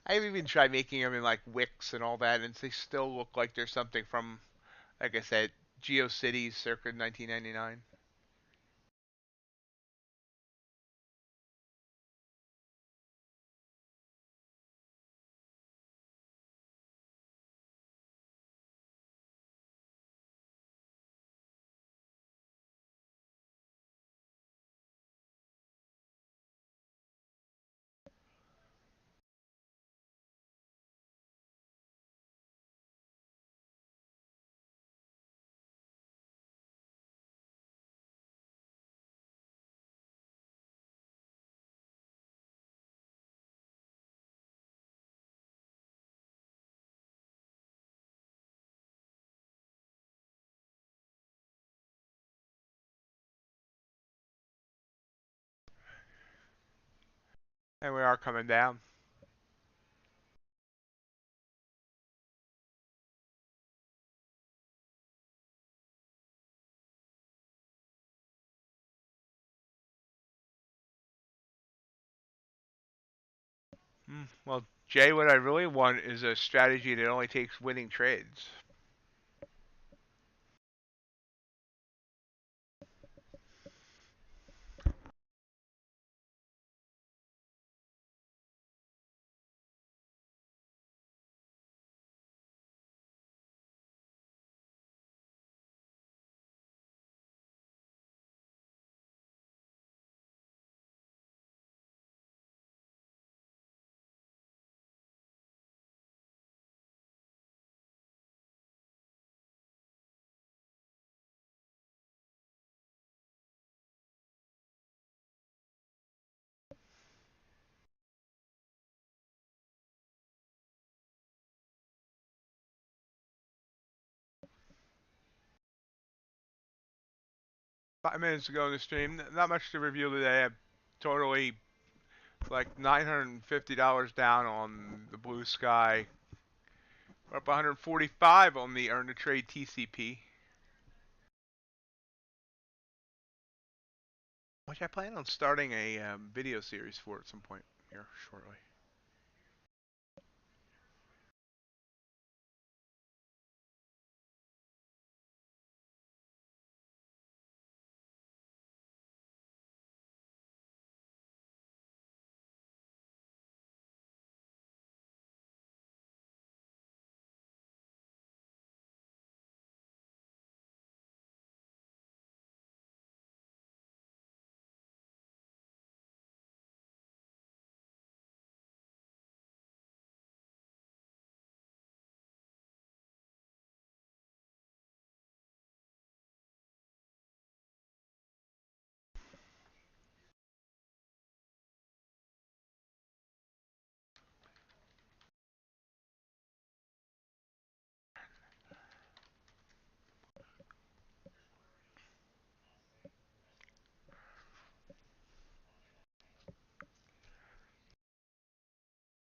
I've even tried making them in like Wix and all that, and they still look like there's something from, like I said, GeoCities circa 1999. And we are coming down. Well, Jay, what I really want is a strategy that only takes winning trades. Five minutes ago in the stream, not much to review today. I'm totally like $950 down on the blue sky. We're up 145 on the earn to trade TCP, which I plan on starting a video series for at some point here shortly.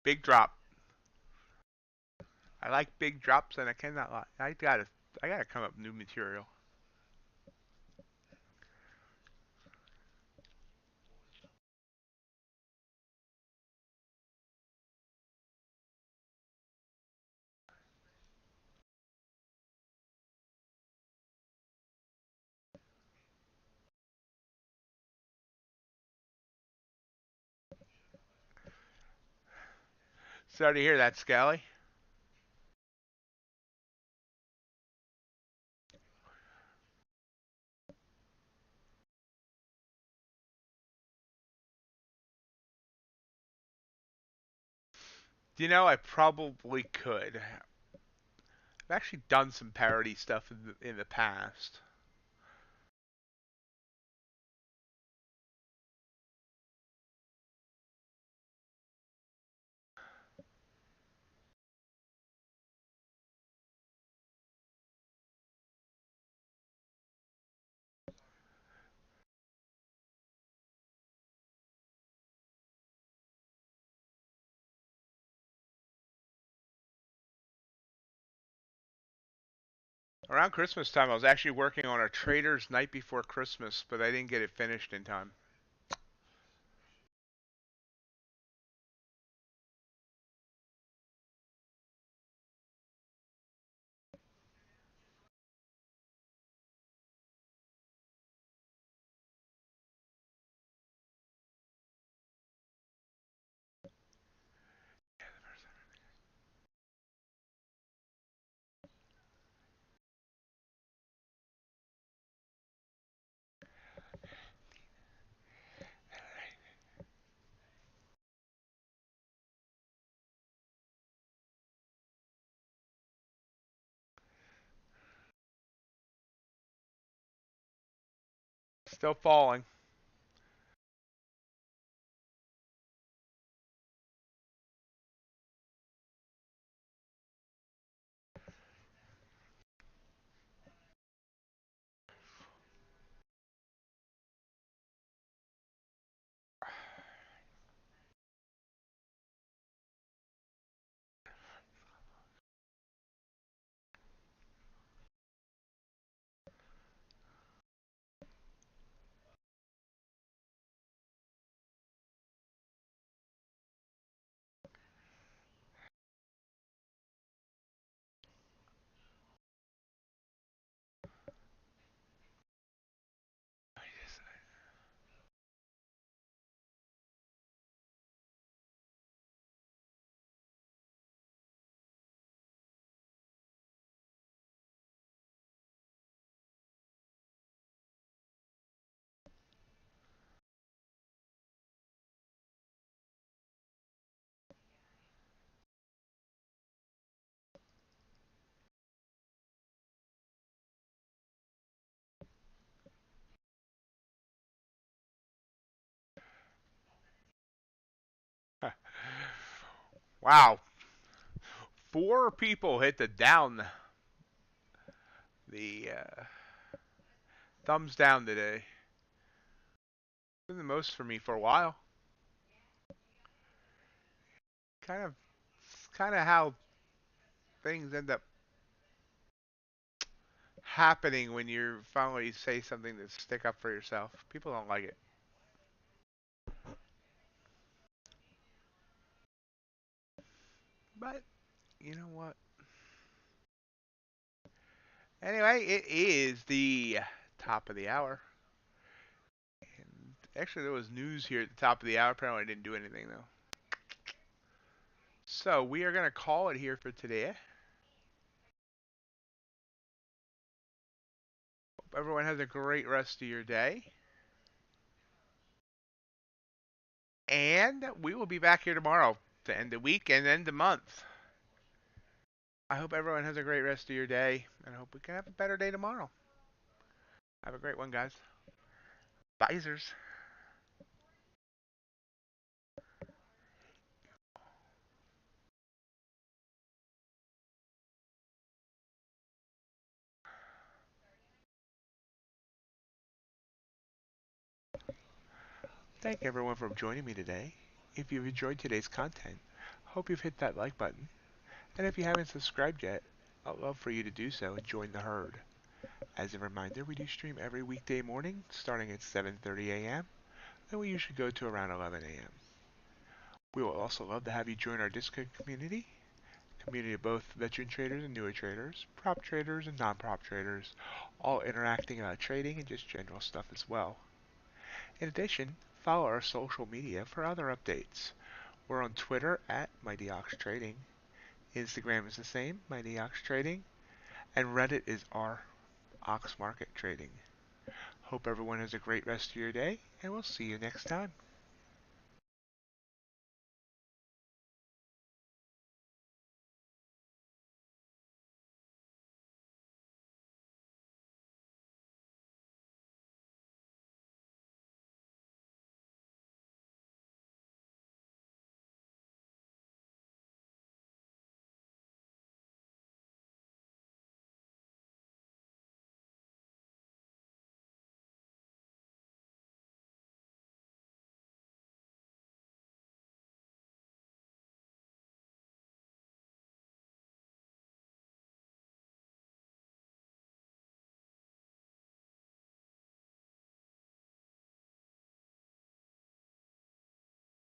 Big drop. I like big drops, and I cannot lie. I got a I gotta come up with new material. Sorry to hear that, Scally. You know, I probably could. I've actually done some parody stuff in the past. Around Christmas time, I was actually working on a Trader's Night Before Christmas, but I didn't get it finished in time. Still falling. Wow. 4 people hit the thumbs down today. Been the most for me for a while. Kind of, kind of how things end up happening when you finally say something to stick up for yourself. People don't like it. But you know what? Anyway, it is the top of the hour. And actually, there was news here at the top of the hour. Apparently, I didn't do anything though. So we are going to call it here for today. Hope everyone has a great rest of your day. And we will be back here tomorrow to end the week and end the month. I hope everyone has a great rest of your day, and I hope we can have a better day tomorrow. Have a great one, guys. Bisers. Thank everyone for joining me today. If you've enjoyed today's content, hope you've hit that like button. And if you haven't subscribed yet, I'd love for you to do so and join the herd. As a reminder, we do stream every weekday morning starting at 7:30 a.m. and we usually go to around 11 a.m. We will also love to have you join our Discord community of both veteran traders and newer traders, prop traders and non-prop traders, all interacting about trading and just general stuff as well. In addition, follow our social media for other updates. We're on Twitter at MightyOxTrading, Instagram is the same, MightyOxTrading, and Reddit is r Ox Market Trading. Hope everyone has a great rest of your day, and we'll see you next time.